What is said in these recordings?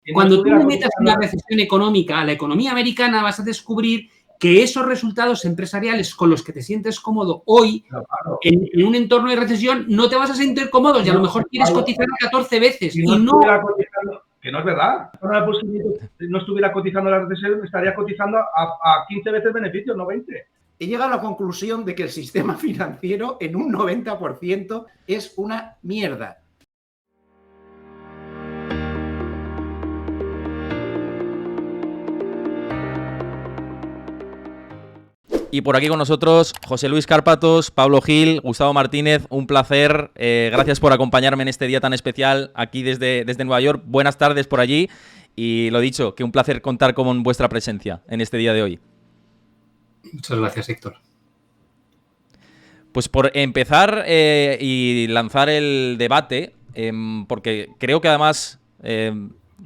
Si no Cuando tú estuviera le metas cotizando... una recesión económica a la economía americana, vas a descubrir que esos resultados empresariales con los que te sientes cómodo hoy, Claro. en un entorno de recesión, no te vas a sentir cómodo y a lo mejor quieres cotizar 14 veces. Si no Y no... estuviera cotizando, que no es verdad, si no estuviera cotizando la recesión, estaría cotizando a 15 veces beneficios, no 20. He llegado a la conclusión de que el sistema financiero en un 90% es una mierda. Y por aquí con nosotros José Luis Cárpatos, Pablo Gil, Gustavo Martínez, un placer. Gracias por acompañarme en este día tan especial aquí desde Nueva York. Buenas tardes por allí y lo dicho, que un placer contar con vuestra presencia en este día de hoy. Muchas gracias, Héctor. Pues por empezar y lanzar el debate, porque creo que además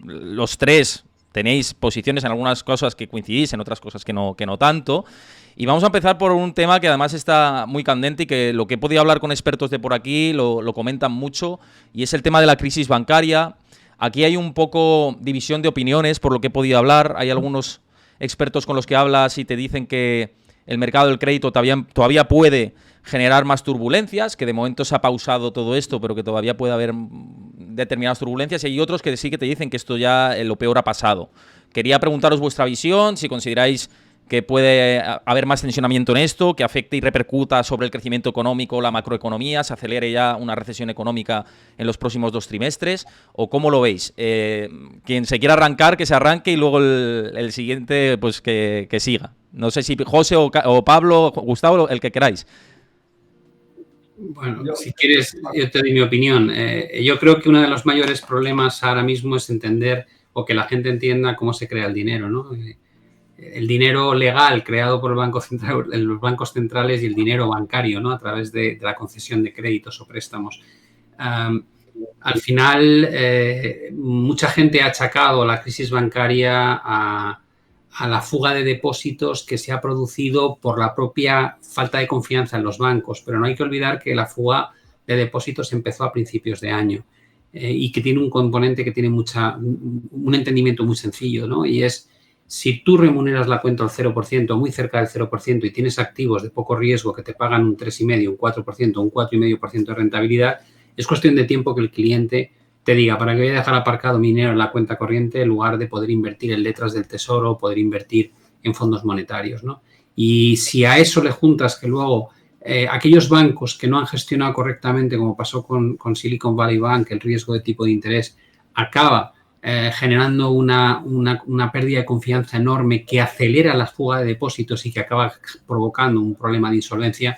los tres tenéis posiciones en algunas cosas que coincidís, en otras cosas que no tanto. Y vamos a empezar por un tema que además está muy candente y que lo que he podido hablar con expertos de por aquí lo comentan mucho, y es el tema de la crisis bancaria. Aquí hay un poco división de opiniones por lo que he podido hablar. Hay algunos expertos con los que hablas y te dicen que el mercado del crédito todavía puede generar más turbulencias, que de momento se ha pausado todo esto, pero que todavía puede haber determinadas turbulencias, y hay otros que sí que te dicen que esto ya lo peor ha pasado. Quería preguntaros vuestra visión, si consideráis que puede haber más tensionamiento en esto, que afecte y repercuta sobre el crecimiento económico, la macroeconomía, se acelere ya una recesión económica en los próximos 2 trimestres, o cómo lo veis. Quien se quiera arrancar, que se arranque, y luego el siguiente, pues que siga. No sé si José o Pablo, Gustavo, el que queráis. Bueno, si quieres, yo te doy mi opinión. Yo creo que uno de los mayores problemas ahora mismo es entender, o que la gente entienda, cómo se crea el dinero, ¿no? El dinero legal creado por el Banco Central, los bancos centrales, y el dinero bancario, ¿no? A través de la concesión de créditos o préstamos. Al final, mucha gente ha achacado la crisis bancaria a la fuga de depósitos que se ha producido por la propia falta de confianza en los bancos, pero no hay que olvidar que la fuga de depósitos empezó a principios de año y que tiene un componente que tiene un entendimiento muy sencillo, ¿no? Y es, si tú remuneras la cuenta al 0%, muy cerca del 0%, y tienes activos de poco riesgo que te pagan un 3,5%, un 4%, un 4,5% de rentabilidad, es cuestión de tiempo que el cliente te diga, ¿para qué voy a dejar aparcado mi dinero en la cuenta corriente en lugar de poder invertir en letras del tesoro o poder invertir en fondos monetarios, ¿no? Y si a eso le juntas que luego aquellos bancos que no han gestionado correctamente, como pasó con Silicon Valley Bank, el riesgo de tipo de interés acaba generando una pérdida de confianza enorme que acelera la fuga de depósitos y que acaba provocando un problema de insolvencia,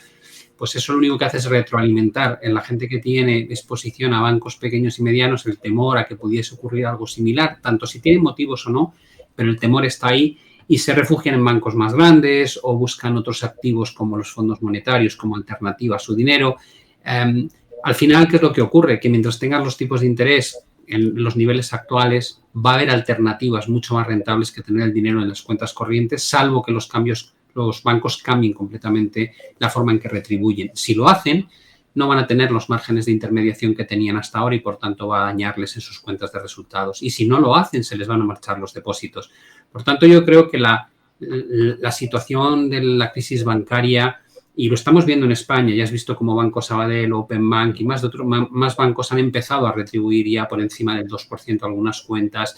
pues eso lo único que hace es retroalimentar en la gente que tiene exposición a bancos pequeños y medianos el temor a que pudiese ocurrir algo similar, tanto si tienen motivos o no, pero el temor está ahí, y se refugian en bancos más grandes o buscan otros activos como los fondos monetarios como alternativa a su dinero. Al final, ¿qué es lo que ocurre? Que mientras tengas los tipos de interés en los niveles actuales, va a haber alternativas mucho más rentables que tener el dinero en las cuentas corrientes, salvo que los bancos cambien completamente la forma en que retribuyen. Si lo hacen, no van a tener los márgenes de intermediación que tenían hasta ahora y, por tanto, va a dañarles en sus cuentas de resultados. Y si no lo hacen, se les van a marchar los depósitos. Por tanto, yo creo que la situación de la crisis bancaria, y lo estamos viendo en España, ya has visto cómo Banco Sabadell, Open Bank y más bancos han empezado a retribuir ya por encima del 2% algunas cuentas.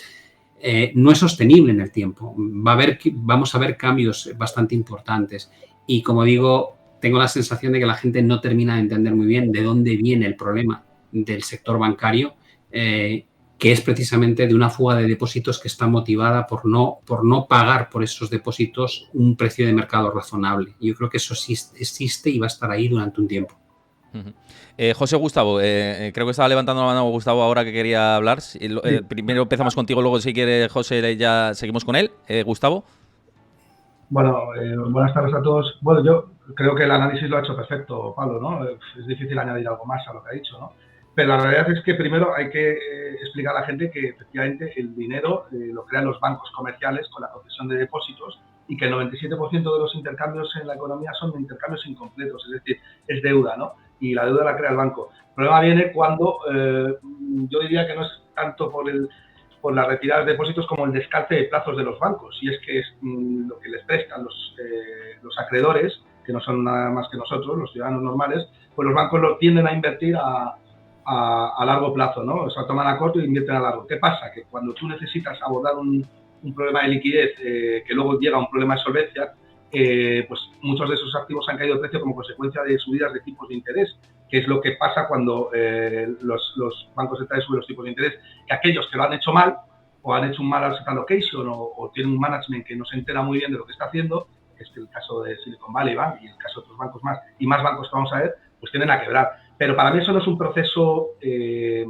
No es sostenible en el tiempo. Vamos a ver cambios bastante importantes. Y como digo, tengo la sensación de que la gente no termina de entender muy bien de dónde viene el problema del sector bancario, que es precisamente de una fuga de depósitos que está motivada por no pagar por esos depósitos un precio de mercado razonable. Yo creo que eso sí existe y va a estar ahí durante un tiempo. José, Gustavo, creo que estaba levantando la mano Gustavo ahora que quería hablar. Primero empezamos contigo, luego si quiere José ya seguimos con él. Gustavo. Bueno, buenas tardes a todos. Bueno, yo creo que el análisis lo ha hecho perfecto, Pablo, ¿no? Es difícil añadir algo más a lo que ha dicho, ¿no? Pero la realidad es que primero hay que explicar a la gente que efectivamente el dinero lo crean los bancos comerciales con la concesión de depósitos, y que el 97% de los intercambios en la economía son intercambios incompletos, es decir, es deuda, ¿no? Y la deuda la crea el banco. El problema viene cuando, yo diría que no es tanto por por las retiradas de depósitos como el descarte de plazos de los bancos. Y es que es lo que les prestan los acreedores, que no son nada más que nosotros, los ciudadanos normales, pues los bancos lo tienden a invertir a largo plazo, ¿no? O sea, toman a corto y invierten a largo. ¿Qué pasa? Que cuando tú necesitas abordar un problema de liquidez, que luego llega a un problema de solvencia, pues muchos de esos activos han caído de precio como consecuencia de subidas de tipos de interés, que es lo que pasa cuando los bancos centrales suben los tipos de interés, que aquellos que lo han hecho mal, o han hecho un mal asset allocation, o tienen un management que no se entera muy bien de lo que está haciendo, que es el caso de Silicon Valley Bank y el caso de otros bancos más, y más bancos que vamos a ver, pues tienden a quebrar. Pero para mí eso no es un proceso que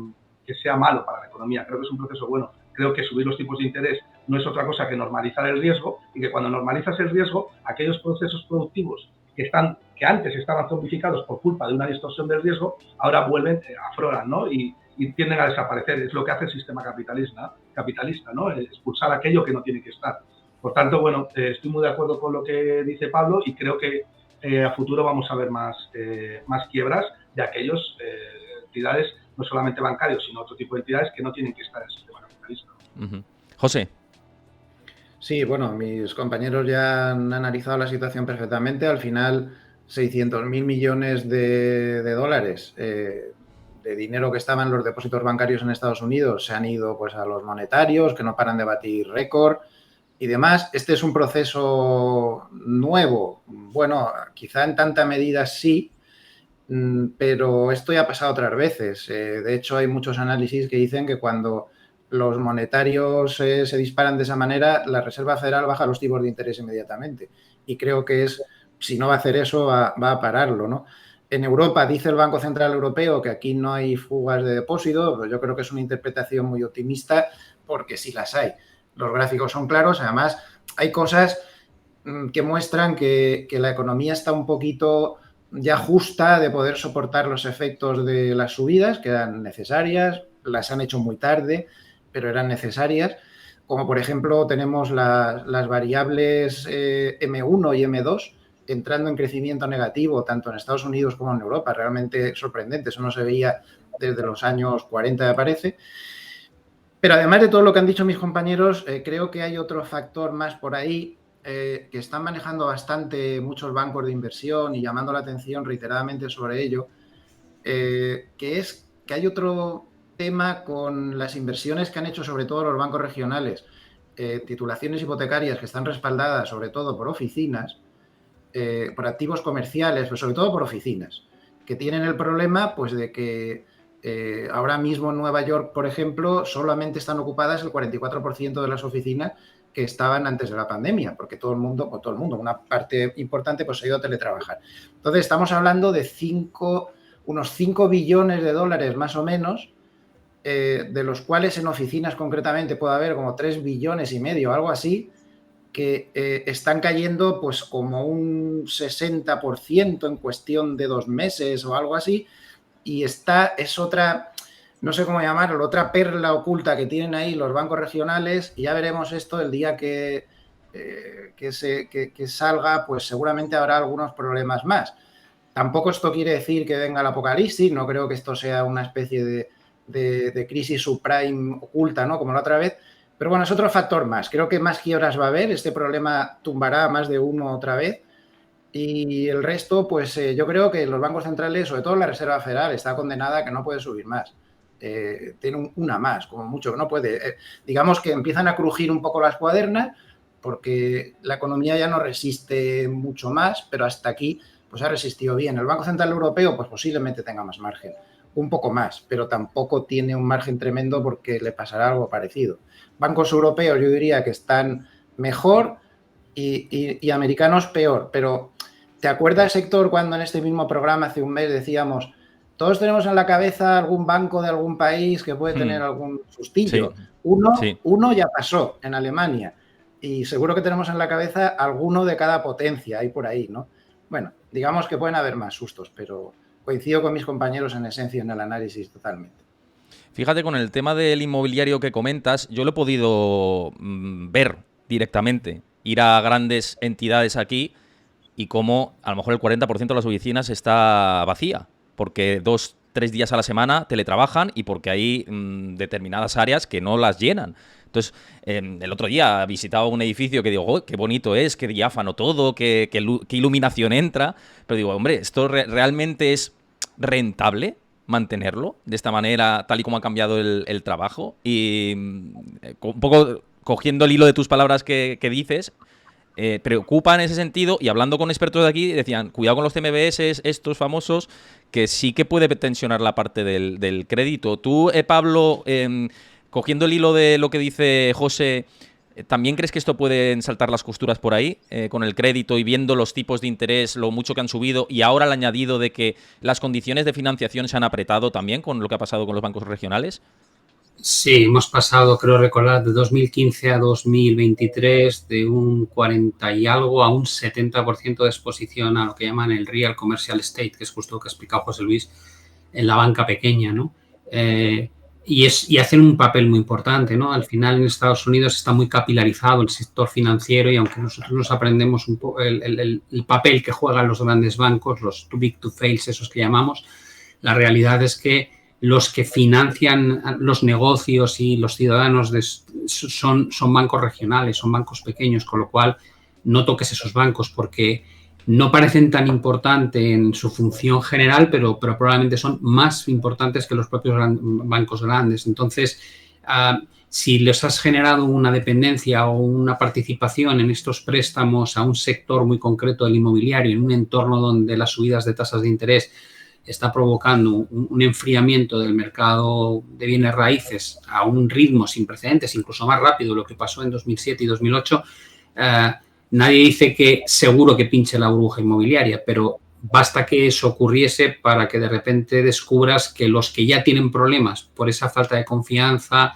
sea malo para la economía, creo que es un proceso bueno. Creo que subir los tipos de interés no es otra cosa que normalizar el riesgo, y que cuando normalizas el riesgo, aquellos procesos productivos que antes estaban zombificados por culpa de una distorsión del riesgo, ahora vuelven, afloran, ¿no? Y tienden a desaparecer. Es lo que hace el sistema capitalista, ¿no? Expulsar aquello que no tiene que estar. Por tanto, bueno, estoy muy de acuerdo con lo que dice Pablo, y creo que a futuro vamos a ver más quiebras de aquellos entidades, no solamente bancarios, sino otro tipo de entidades que no tienen que estar en el sistema capitalista. José. Sí, bueno, mis compañeros ya han analizado la situación perfectamente. Al final, 600.000 millones de dólares de dinero que estaban en los depósitos bancarios en Estados Unidos se han ido pues a los monetarios, que no paran de batir récord y demás. Este es un proceso nuevo. Bueno, quizá en tanta medida sí, pero esto ya ha pasado otras veces. De hecho, hay muchos análisis que dicen que cuando los monetarios se disparan de esa manera, la Reserva Federal baja los tipos de interés inmediatamente. Y creo que si no va a hacer eso, va a pararlo, ¿no? En Europa dice el Banco Central Europeo que aquí no hay fugas de depósito, pero yo creo que es una interpretación muy optimista, porque sí las hay. Los gráficos son claros, además hay cosas que muestran que la economía está un poquito ya justa de poder soportar los efectos de las subidas, que eran necesarias, las han hecho muy tarde, pero eran necesarias, como por ejemplo tenemos las variables M1 y M2 entrando en crecimiento negativo tanto en Estados Unidos como en Europa, realmente sorprendente, eso no se veía desde los años 40 me parece. Pero además de todo lo que han dicho mis compañeros, creo que hay otro factor más por ahí que están manejando bastante muchos bancos de inversión y llamando la atención reiteradamente sobre ello, que es que hay otro tema con las inversiones que han hecho sobre todo los bancos regionales, titulaciones hipotecarias que están respaldadas sobre todo por oficinas, por activos comerciales, pero sobre todo por oficinas, que tienen el problema pues de que ahora mismo en Nueva York, por ejemplo, solamente están ocupadas el 44% de las oficinas que estaban antes de la pandemia, porque todo el mundo, una parte importante pues ha ido a teletrabajar. Entonces estamos hablando de unos 5 billones de dólares más o menos, de los cuales en oficinas concretamente puede haber como 3 billones y medio, algo así, que están cayendo pues como un 60% en cuestión de 2 meses o algo así, y es otra, no sé cómo llamarlo, otra perla oculta que tienen ahí los bancos regionales, y ya veremos esto el día que salga, pues seguramente habrá algunos problemas más. Tampoco esto quiere decir que venga el apocalipsis, no creo que esto sea una especie de crisis subprime oculta, ¿no? Como la otra vez, pero bueno, es otro factor más. Creo que más quiebras va a haber, este problema tumbará a más de uno otra vez, y el resto, pues yo creo que los bancos centrales, sobre todo la Reserva Federal, está condenada a que no puede subir más. Tiene una más, como mucho, que no puede. Digamos que empiezan a crujir un poco las cuadernas porque la economía ya no resiste mucho más, pero hasta aquí pues ha resistido bien. El Banco Central Europeo pues posiblemente tenga más margen, un poco más, pero tampoco tiene un margen tremendo porque le pasará algo parecido. Bancos europeos yo diría que están mejor y americanos peor, pero ¿te acuerdas, Héctor, cuando en este mismo programa hace un mes decíamos todos tenemos en la cabeza algún banco de algún país que puede tener algún sustillo? Sí. Uno ya pasó en Alemania y seguro que tenemos en la cabeza alguno de cada potencia, ahí por ahí, ¿no? Bueno, digamos que pueden haber más sustos, pero coincido con mis compañeros en esencia en el análisis totalmente. Fíjate, con el tema del inmobiliario que comentas, yo lo he podido ver directamente, ir a grandes entidades aquí y cómo a lo mejor el 40% de las oficinas está vacía, porque 2-3 3 días a la semana teletrabajan y porque hay determinadas áreas que no las llenan. Entonces, el otro día visitaba un edificio que digo, oh, qué bonito es, qué diáfano todo, qué iluminación entra. Pero digo, hombre, ¿esto realmente es rentable mantenerlo de esta manera, tal y como ha cambiado el trabajo? Y un poco cogiendo el hilo de tus palabras que dices, preocupa en ese sentido, y hablando con expertos de aquí, decían, cuidado con los CMBS, estos famosos, que sí que puede tensionar la parte del crédito. Tú, Pablo, cogiendo el hilo de lo que dice José, ¿también crees que esto puede saltar las costuras por ahí con el crédito y viendo los tipos de interés, lo mucho que han subido, y ahora el añadido de que las condiciones de financiación se han apretado también con lo que ha pasado con los bancos regionales? Sí, hemos pasado, creo recordar, de 2015 a 2023 de un 40 y algo a un 70% de exposición a lo que llaman el Real Commercial Estate, que es justo lo que ha explicado José Luis, en la banca pequeña, ¿no? Y hacen un papel muy importante, ¿no? Al final en Estados Unidos está muy capilarizado el sector financiero, y aunque nosotros nos aprendemos un poco el papel que juegan los grandes bancos, los too big to fail, esos que llamamos, la realidad es que los que financian los negocios y los ciudadanos son bancos regionales, son bancos pequeños, con lo cual no toques esos bancos porque no parecen tan importantes en su función general, pero probablemente son más importantes que los propios bancos grandes. Entonces, si les has generado una dependencia o una participación en estos préstamos a un sector muy concreto del inmobiliario, en un entorno donde las subidas de tasas de interés está provocando un enfriamiento del mercado de bienes raíces a un ritmo sin precedentes, incluso más rápido de lo que pasó en 2007 y 2008, nadie dice que seguro que pinche la burbuja inmobiliaria, pero basta que eso ocurriese para que de repente descubras que los que ya tienen problemas por esa falta de confianza,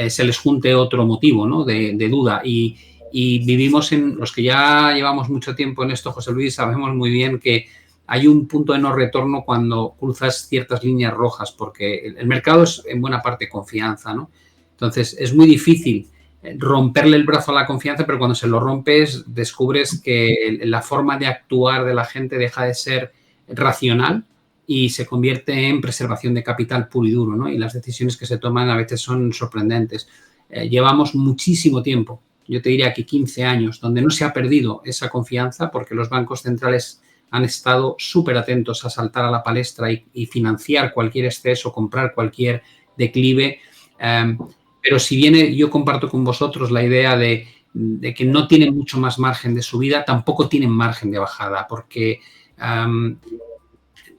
se les junte otro motivo, ¿no? de duda. Y vivimos los que ya llevamos mucho tiempo en esto, José Luis, sabemos muy bien que hay un punto de no retorno cuando cruzas ciertas líneas rojas, porque el mercado es en buena parte confianza, ¿no? Entonces, es muy difícil romperle el brazo a la confianza, pero cuando se lo rompes, descubres que la forma de actuar de la gente deja de ser racional y se convierte en preservación de capital puro y duro, ¿no? Y las decisiones que se toman a veces son sorprendentes. Llevamos muchísimo tiempo, yo te diría que 15 años, donde no se ha perdido esa confianza porque los bancos centrales han estado súper atentos a saltar a la palestra y financiar cualquier exceso, comprar cualquier declive. Pero si bien yo comparto con vosotros la idea de que no tienen mucho más margen de subida, tampoco tienen margen de bajada, porque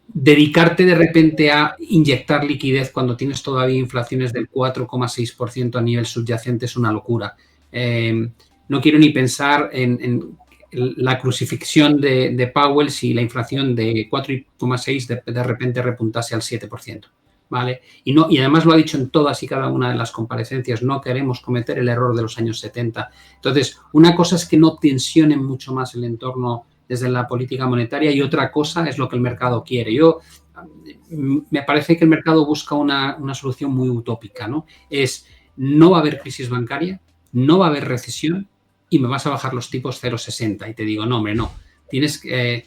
dedicarte de repente a inyectar liquidez cuando tienes todavía inflaciones del 4,6% a nivel subyacente es una locura. No quiero ni pensar en la crucifixión de Powell si la inflación de 4,6 de repente repuntase al 7%, ¿vale? Y además lo ha dicho en todas y cada una de las comparecencias, no queremos cometer el error de los años 70. Entonces, una cosa es que no tensionen mucho más el entorno desde la política monetaria y otra cosa es lo que el mercado quiere. Me parece que el mercado busca una solución muy utópica, ¿no? No va a haber crisis bancaria, no va a haber recesión, y me vas a bajar los tipos 0,60. Y te digo, no, hombre, no. Tienes que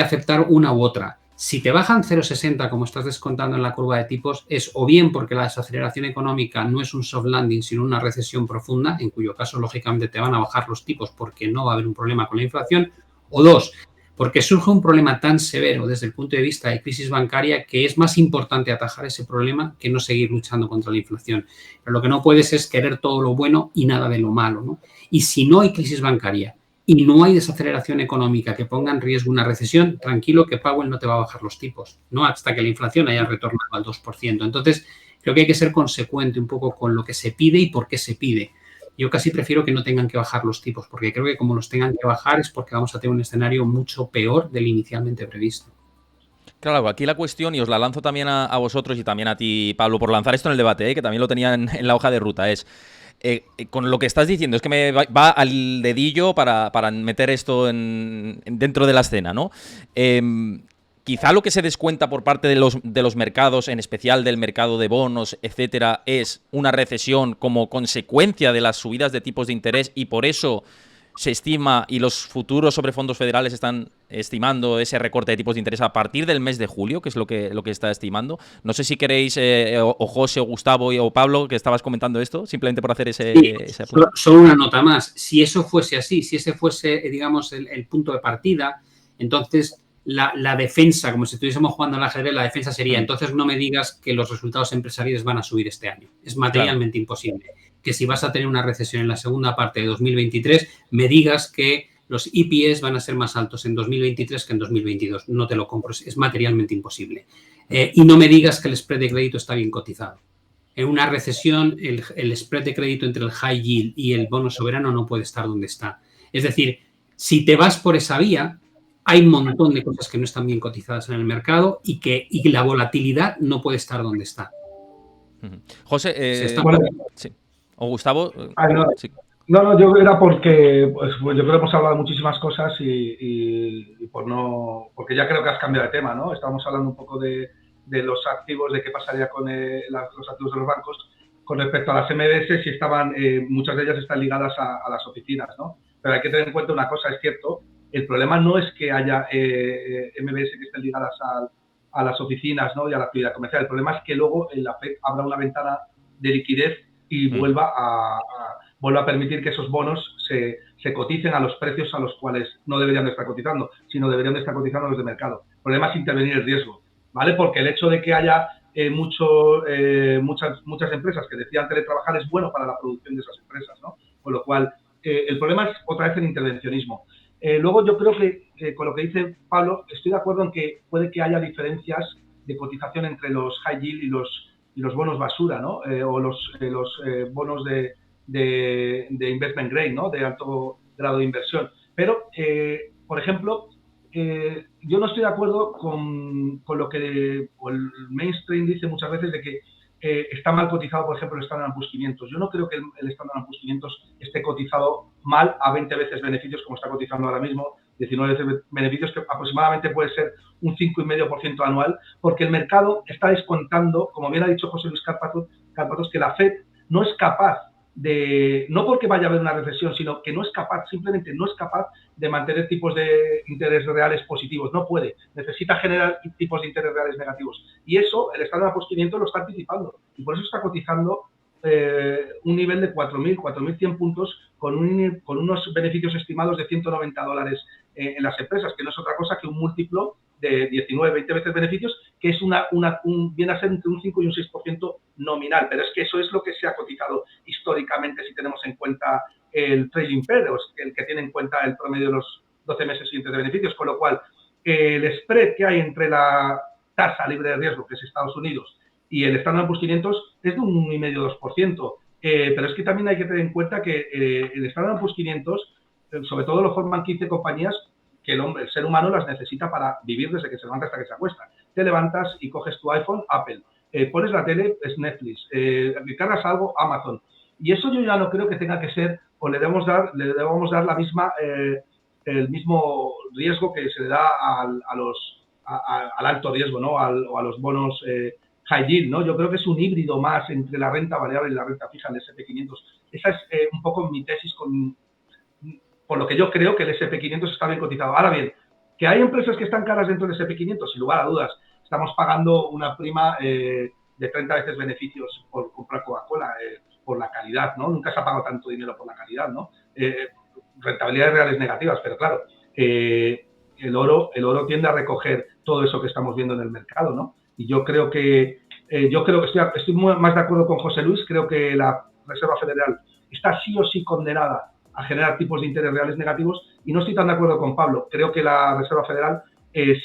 aceptar una u otra. Si te bajan 0,60, como estás descontando en la curva de tipos, es o bien porque la desaceleración económica no es un soft landing, sino una recesión profunda, en cuyo caso, lógicamente, te van a bajar los tipos porque no va a haber un problema con la inflación, o dos, porque surge un problema tan severo desde el punto de vista de crisis bancaria que es más importante atajar ese problema que no seguir luchando contra la inflación. Pero lo que no puedes es querer todo lo bueno y nada de lo malo, ¿no? Y si no hay crisis bancaria y no hay desaceleración económica que ponga en riesgo una recesión, tranquilo que Powell no te va a bajar los tipos, ¿no? Hasta que la inflación haya retornado al 2%. Entonces, creo que hay que ser consecuente un poco con lo que se pide y por qué se pide. Yo casi prefiero que no tengan que bajar los tipos, porque creo que como los tengan que bajar es porque vamos a tener un escenario mucho peor del inicialmente previsto. Claro, aquí la cuestión, y os la lanzo también a vosotros y también a ti, Pablo, por lanzar esto en el debate, que también lo tenía en la hoja de ruta, es, con lo que estás diciendo, es que me va al dedillo para meter esto dentro de la escena, ¿no? Quizá lo que se descuenta por parte de los mercados, en especial del mercado de bonos, etcétera, es una recesión como consecuencia de las subidas de tipos de interés y por eso se estima y los futuros sobre fondos federales están estimando ese recorte de tipos de interés a partir del mes de julio, que es lo que está estimando. No sé si queréis, o José, o Gustavo o Pablo, que estabas comentando esto, simplemente por hacer ese apunte. Solo una nota más. Si eso fuese así, si ese fuese, digamos, el punto de partida, entonces la defensa, como si estuviésemos jugando al ajedrez, la defensa sería, entonces no me digas que los resultados empresariales van a subir este año. Es materialmente imposible. Que si vas a tener una recesión en la segunda parte de 2023, me digas que los EPS van a ser más altos en 2023 que en 2022. No te lo compro, es materialmente imposible. Y no me digas que el spread de crédito está bien cotizado. En una recesión, el spread de crédito entre el high yield y el bono soberano no puede estar donde está. Es decir, si te vas por esa vía, hay un montón de cosas que no están bien cotizadas en el mercado y la volatilidad no puede estar donde está. José, sí. ¿O Gustavo? No. Sí. No, yo era porque pues, yo creo que hemos hablado de muchísimas cosas y porque ya creo que has cambiado de tema, ¿no? Estábamos hablando un poco de los activos, de qué pasaría con los activos de los bancos con respecto a las MBS, si estaban, muchas de ellas están ligadas a las oficinas, ¿no? Pero hay que tener en cuenta una cosa, es cierto, el problema no es que haya MBS que estén ligadas a las oficinas, ¿no? Y a la actividad comercial. El problema es que luego en la FED habrá una ventana de liquidez y vuelva a permitir que esos bonos se coticen a los precios a los cuales no deberían de estar cotizando, sino deberían de estar cotizando los de mercado. El problema es intervenir el riesgo, ¿vale? Porque el hecho de que haya muchas empresas que decidan teletrabajar es bueno para la producción de esas empresas, ¿no? Con lo cual, el problema es otra vez el intervencionismo. Luego yo creo que con lo que dice Pablo, estoy de acuerdo en que puede que haya diferencias de cotización entre los high yield y los bonos basura, ¿no? O los bonos de investment grade, ¿no? De alto grado de inversión. Pero, por ejemplo, yo no estoy de acuerdo con lo que el mainstream dice muchas veces de que está mal cotizado, por ejemplo, el Standard & Poor's 500. Yo no creo que el Standard & Poor's 500 esté cotizado mal a 20 veces beneficios, como está cotizando ahora mismo, 19 veces beneficios, que aproximadamente puede ser un 5,5% anual, porque el mercado está descontando, como bien ha dicho José Luis Cárpatos, que la FED no es capaz de, no porque vaya a haber una recesión, sino que no es capaz, simplemente no es capaz de mantener tipos de interés reales positivos, no puede, necesita generar tipos de interés reales negativos. Y eso, el Standard & Poor's 500 lo está anticipando, y por eso está cotizando un nivel de 4.100 puntos con unos beneficios estimados de $190 en las empresas, que no es otra cosa que un múltiplo de 19, 20 veces beneficios, que es viene a ser entre un 5 y un 6% nominal, pero es que eso es lo que se ha cotizado históricamente si tenemos en cuenta el trailing pair, el que tiene en cuenta el promedio de los 12 meses siguientes de beneficios, con lo cual el spread que hay entre la tasa libre de riesgo, que es Estados Unidos, y el Standard & Poor's 500 es de un 1,5-2%. Pero es que también hay que tener en cuenta que el Standard & Poor's 500, sobre todo lo forman 15 compañías que el ser humano las necesita para vivir desde que se levanta hasta que se acuesta. Te levantas y coges tu iPhone, Apple. Pones la tele, es Netflix. Cargas algo, Amazon. Y eso yo ya no creo que tenga que ser, o le debamos dar la misma, el mismo riesgo que se le da al alto riesgo, ¿no? O a los bonos high yield, ¿no? Yo creo que es un híbrido más entre la renta variable y la renta fija en el S&P 500. Esa es un poco mi tesis por lo que yo creo que el S&P 500 está bien cotizado. Ahora bien, que hay empresas que están caras dentro del S&P 500, sin lugar a dudas. Estamos pagando una prima de 30 veces beneficios por comprar Coca-Cola, por la calidad, ¿no? Nunca se ha pagado tanto dinero por la calidad, ¿no? Rentabilidades reales negativas, pero claro, el oro tiende a recoger todo eso que estamos viendo en el mercado, ¿no? Y yo creo que estoy más de acuerdo con José Luis. Creo que la Reserva Federal está sí o sí condenada a generar tipos de interés reales negativos, y no estoy tan de acuerdo con Pablo. Creo que la Reserva Federal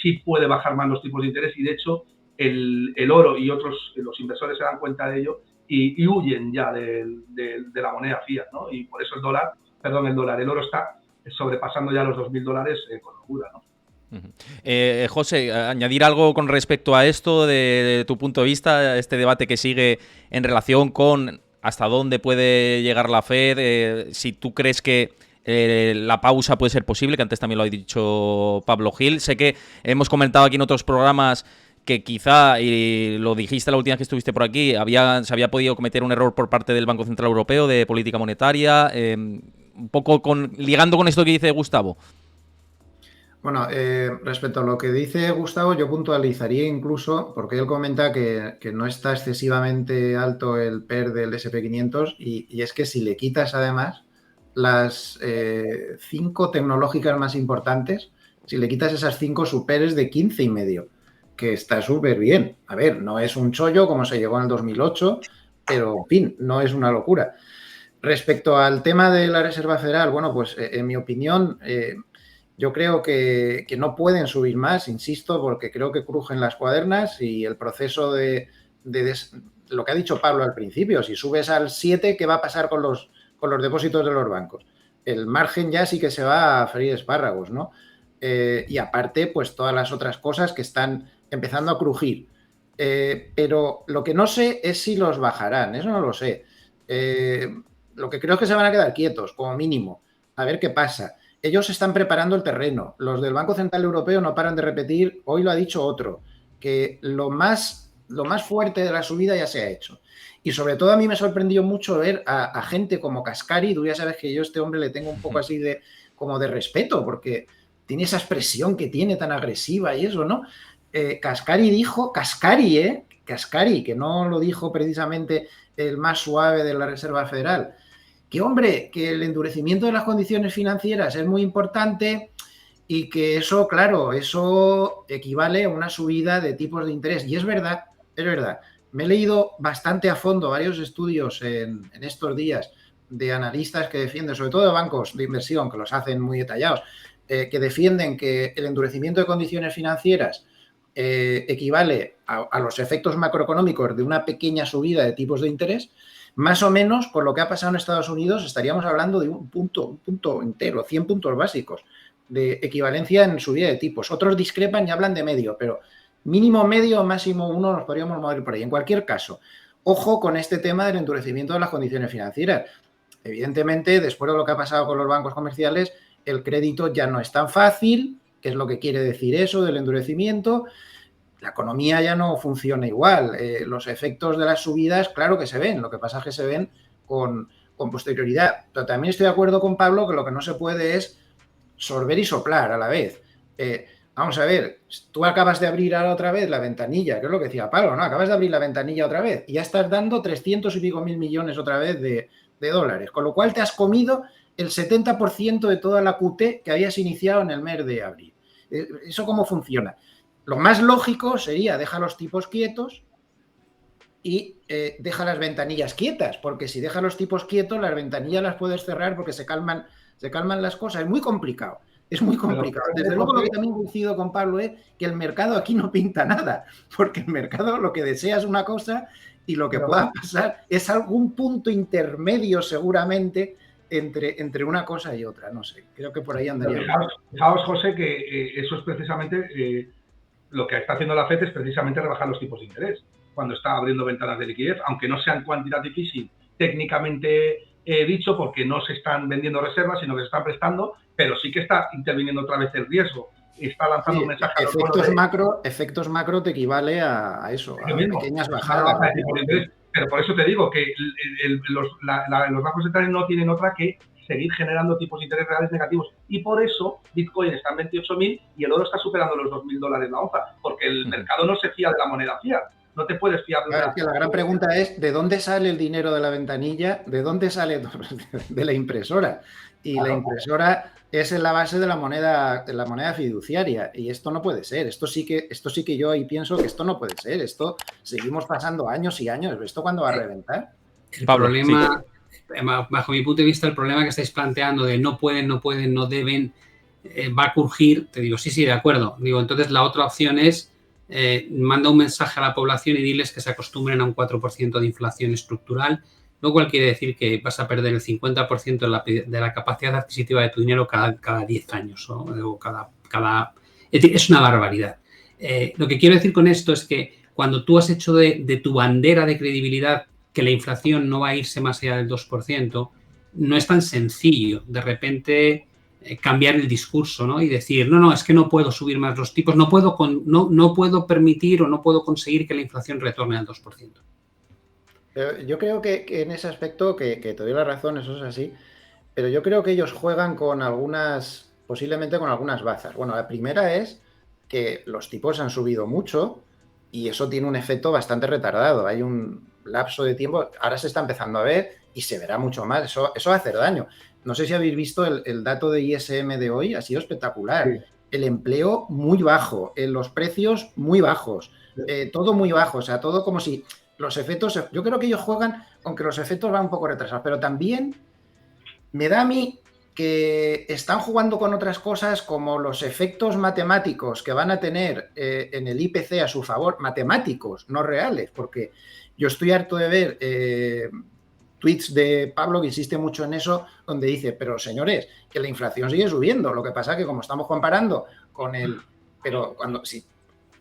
sí puede bajar más los tipos de interés, y de hecho el oro y los inversores se dan cuenta de ello y huyen ya de la moneda fiat, ¿no? Y por eso el oro está sobrepasando ya los $2.000 con locura, ¿no? José, añadir algo con respecto a esto, de tu punto de vista, este debate que sigue en relación con hasta dónde puede llegar la FED, si tú crees que la pausa puede ser posible, que antes también lo ha dicho Pablo Gil. Sé que hemos comentado aquí en otros programas que quizá, y lo dijiste la última vez que estuviste por aquí, se había podido cometer un error por parte del Banco Central Europeo de política monetaria. un poco ligando con esto que dice Gustavo. Bueno, respecto a lo que dice Gustavo, yo puntualizaría incluso, porque él comenta que no está excesivamente alto el PER del SP500 y es que si le quitas además las 5 tecnológicas más importantes, si le quitas esas 5, su PER es de 15,5, que está súper bien. A ver, no es un chollo como se llegó en el 2008, pero en fin, no es una locura. Respecto al tema de la Reserva Federal, bueno, pues en mi opinión... yo creo que no pueden subir más, insisto, porque creo que crujen las cuadernas y el proceso lo que ha dicho Pablo al principio, si subes al 7, ¿qué va a pasar con los depósitos de los bancos? El margen ya sí que se va a freír espárragos, ¿no? Y aparte, pues todas las otras cosas que están empezando a crujir. Pero lo que no sé es si los bajarán, eso no lo sé. Lo que creo es que se van a quedar quietos, como mínimo, a ver qué pasa. Ellos están preparando el terreno. Los del Banco Central Europeo no paran de repetir, hoy lo ha dicho otro, que lo más fuerte de la subida ya se ha hecho. Y sobre todo a mí me sorprendió mucho ver a gente como Kaspari. Tú ya sabes que yo a este hombre le tengo un poco así como de respeto, porque tiene esa expresión que tiene tan agresiva y eso, ¿no? Kaspari dijo, Kaspari, que no lo dijo precisamente el más suave de la Reserva Federal, que hombre, que el endurecimiento de las condiciones financieras es muy importante y que eso, claro, eso equivale a una subida de tipos de interés. Y es verdad. Me he leído bastante a fondo varios estudios en estos días de analistas que defienden, sobre todo de bancos de inversión, que los hacen muy detallados, que defienden que el endurecimiento de condiciones financieras equivale a los efectos macroeconómicos de una pequeña subida de tipos de interés. Más o menos, por lo que ha pasado en Estados Unidos, estaríamos hablando de un punto entero, 100 puntos básicos de equivalencia en subida de tipos. Otros discrepan y hablan de medio, pero mínimo medio, máximo 1 nos podríamos mover por ahí. En cualquier caso, ojo con este tema del endurecimiento de las condiciones financieras. Evidentemente, después de lo que ha pasado con los bancos comerciales, el crédito ya no es tan fácil. ¿Qué es lo que quiere decir eso del endurecimiento? La economía ya no funciona igual. Los efectos de las subidas, claro que se ven. Lo que pasa es que se ven con posterioridad. Pero también estoy de acuerdo con Pablo que lo que no se puede es sorber y soplar a la vez. Vamos a ver, tú acabas de abrir ahora otra vez la ventanilla, que es lo que decía Pablo, ¿no? Acabas de abrir la ventanilla otra vez y ya estás dando 300 y pico mil millones otra vez de dólares. Con lo cual te has comido el 70% de toda la QT que habías iniciado en el mes de abril. ¿Eso cómo funciona? Lo más lógico sería deja los tipos quietos y deja las ventanillas quietas, porque si deja los tipos quietos, las ventanillas las puedes cerrar porque se calman las cosas. Es muy complicado. Desde luego, lo que también coincido con Pablo es que el mercado aquí no pinta nada, porque el mercado lo que desea es una cosa y lo que pueda pasar es algún punto intermedio seguramente entre una cosa y otra. No sé, creo que por ahí andaría. Fijaos, José, que eso es precisamente lo que está haciendo la FED, es precisamente rebajar los tipos de interés cuando está abriendo ventanas de liquidez, aunque no sean quantitative easing técnicamente dicho, porque no se están vendiendo reservas, sino que se están prestando, pero sí que está interviniendo otra vez el riesgo. Está lanzando un mensaje. Efectos macro te equivale a eso, a pequeñas bajadas. Pero por eso te digo que los bancos centrales no tienen otra que seguir generando tipos de interés reales negativos. Y por eso Bitcoin está en 28.000 y el oro está superando los $2.000 la onza, porque el mercado no se fía de la moneda fiat. No te puedes fiar de claro, la gran pregunta es, ¿de dónde sale el dinero de la ventanilla? ¿De dónde sale? De la impresora. Y la impresora es en la base de la moneda fiduciaria. Y esto no puede ser. Esto sí que yo ahí pienso que esto no puede ser. Esto seguimos pasando años y años. ¿Esto cuándo va a reventar? El problema, bajo mi punto de vista, el problema que estáis planteando de no pueden, no deben, va a crujir. Te digo, sí, de acuerdo. Digo, entonces la otra opción es manda un mensaje a la población y diles que se acostumbren a un 4% de inflación estructural, lo cual quiere decir que vas a perder el 50% de la capacidad adquisitiva de tu dinero cada 10 años o cada... Es decir, es una barbaridad. Lo que quiero decir con esto es que cuando tú has hecho de tu bandera de credibilidad que la inflación no va a irse más allá del 2%, no es tan sencillo de repente cambiar el discurso, ¿no? Y decir, no, es que no puedo subir más los tipos, no puedo permitir o no puedo conseguir que la inflación retorne al 2%. Yo creo que en ese aspecto, que te doy la razón, eso es así, pero yo creo que ellos juegan con algunas, posiblemente con algunas bazas. Bueno, la primera es que los tipos han subido mucho y eso tiene un efecto bastante retardado. Hay un lapso de tiempo, ahora se está empezando a ver y se verá mucho más. Eso va a hacer daño. No sé si habéis visto el dato de ISM de hoy, ha sido espectacular. Sí. El empleo muy bajo, los precios muy bajos, todo muy bajo, o sea, todo como si los efectos, yo creo que ellos juegan, aunque los efectos van un poco retrasados, pero también me da a mí que están jugando con otras cosas como los efectos matemáticos que van a tener en el IPC a su favor, matemáticos, no reales, porque yo estoy harto de ver tweets de Pablo que insiste mucho en eso, donde dice, pero señores, que la inflación sigue subiendo, lo que pasa es que como estamos comparando con pero cuando sí,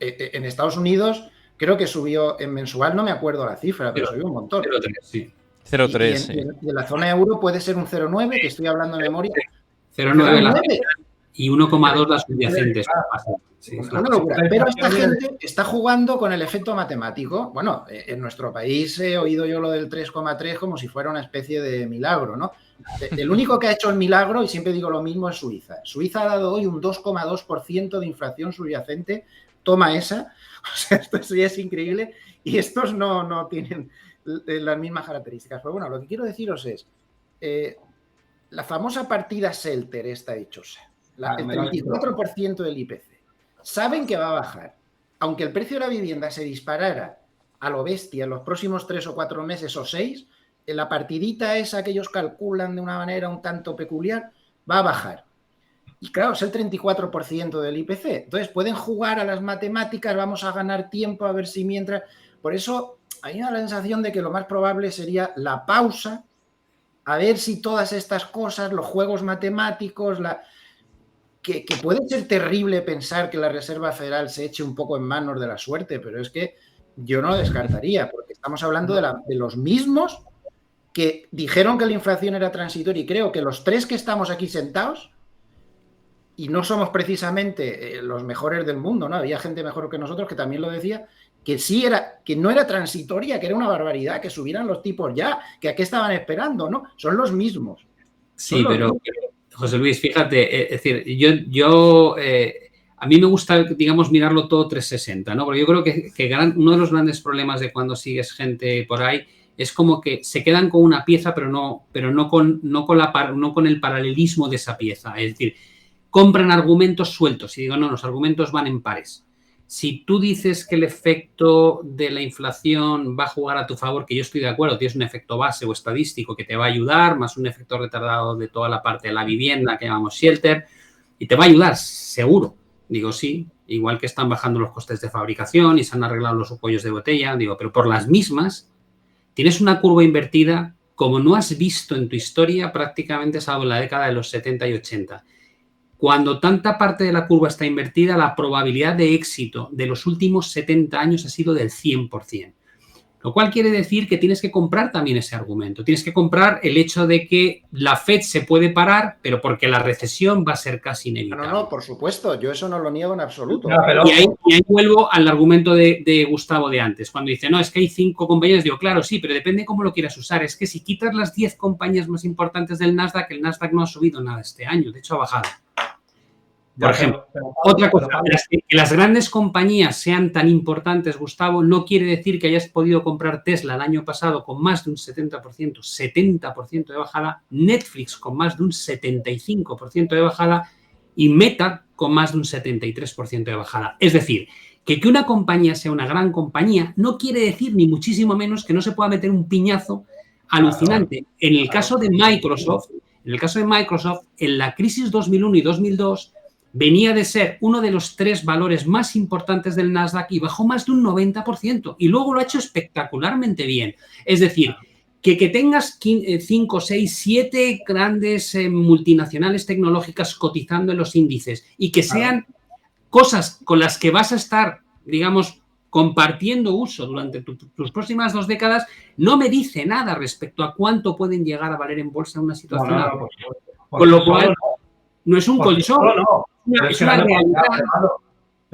en Estados Unidos creo que subió en mensual, no me acuerdo la cifra, pero subió un montón. 0,3, sí. 0,3. Y en la zona euro puede ser un 0,9, que estoy hablando de memoria. 0,9 la y 1,2 las subyacentes. Sí, una locura. Pero esta gente está jugando con el efecto matemático. Bueno, en nuestro país he oído yo lo del 3,3 como si fuera una especie de milagro, ¿no? El único que ha hecho el milagro, y siempre digo lo mismo, es Suiza. Suiza ha dado hoy un 2,2% de inflación subyacente. Toma esa. O sea, esto sí es increíble. Y estos no tienen las mismas características. Pero bueno, lo que quiero deciros es la famosa partida Selter está dichosa. El 34% del IPC. Saben que va a bajar. Aunque el precio de la vivienda se disparara a lo bestia en los próximos 3 o 4 meses o 6, en la partidita esa que ellos calculan de una manera un tanto peculiar, va a bajar. Y claro, es el 34% del IPC. Entonces pueden jugar a las matemáticas, vamos a ganar tiempo a ver si mientras... Por eso hay una sensación de que lo más probable sería la pausa, a ver si todas estas cosas, los juegos matemáticos, que puede ser terrible pensar que la Reserva Federal se eche un poco en manos de la suerte, pero es que yo no lo descartaría, porque estamos hablando de los mismos que dijeron que la inflación era transitoria, y creo que los tres que estamos aquí sentados, y no somos precisamente los mejores del mundo, ¿no? Había gente mejor que nosotros que también lo decía, que sí que no era transitoria, que era una barbaridad, que subieran los tipos ya, que a qué estaban esperando, ¿no? Son los mismos. Sí, pero José Luis, fíjate, es decir, yo a mí me gusta, digamos, mirarlo todo 360, ¿no? Porque yo creo que uno de los grandes problemas de cuando sigues gente por ahí es como que se quedan con una pieza, pero no con el paralelismo de esa pieza. Es decir, compran argumentos sueltos y digo, no, los argumentos van en pares. Si tú dices que el efecto de la inflación va a jugar a tu favor, que yo estoy de acuerdo, tienes un efecto base o estadístico que te va a ayudar, más un efecto retardado de toda la parte de la vivienda que llamamos shelter, y te va a ayudar, seguro. Digo, sí, igual que están bajando los costes de fabricación y se han arreglado los cuellos de botella, digo, pero por las mismas tienes una curva invertida como no has visto en tu historia prácticamente salvo en la década de los 70 y 80. Cuando tanta parte de la curva está invertida, la probabilidad de éxito de los últimos 70 años ha sido del 100%. Lo cual quiere decir que tienes que comprar también ese argumento. Tienes que comprar el hecho de que la Fed se puede parar, pero porque la recesión va a ser casi inevitable. No, por supuesto. Yo eso no lo niego en absoluto. No, pero... y ahí vuelvo al argumento de Gustavo de antes. Cuando dice, no, es que hay 5 compañías. Digo, claro, sí, pero depende cómo lo quieras usar. Es que si quitas las 10 compañías más importantes del Nasdaq, el Nasdaq no ha subido nada este año. De hecho, ha bajado. Por ejemplo, otra cosa, que las grandes compañías sean tan importantes, Gustavo, no quiere decir que hayas podido comprar Tesla el año pasado con más de un 70% de bajada, Netflix con más de un 75% de bajada y Meta con más de un 73% de bajada. Es decir, que una compañía sea una gran compañía no quiere decir ni muchísimo menos que no se pueda meter un piñazo alucinante. En el caso de Microsoft, en la crisis 2001 y 2002, venía de ser uno de los 3 valores más importantes del Nasdaq y bajó más de un 90%. Y luego lo ha hecho espectacularmente bien. Es decir, que tengas 5, 6, 7 grandes multinacionales tecnológicas cotizando en los índices y que sean cosas con las que vas a estar, digamos, compartiendo uso durante tus próximas 2 décadas, no me dice nada respecto a cuánto pueden llegar a valer en bolsa en una situación. Con lo cual, no es un colchón. No. Es una realidad.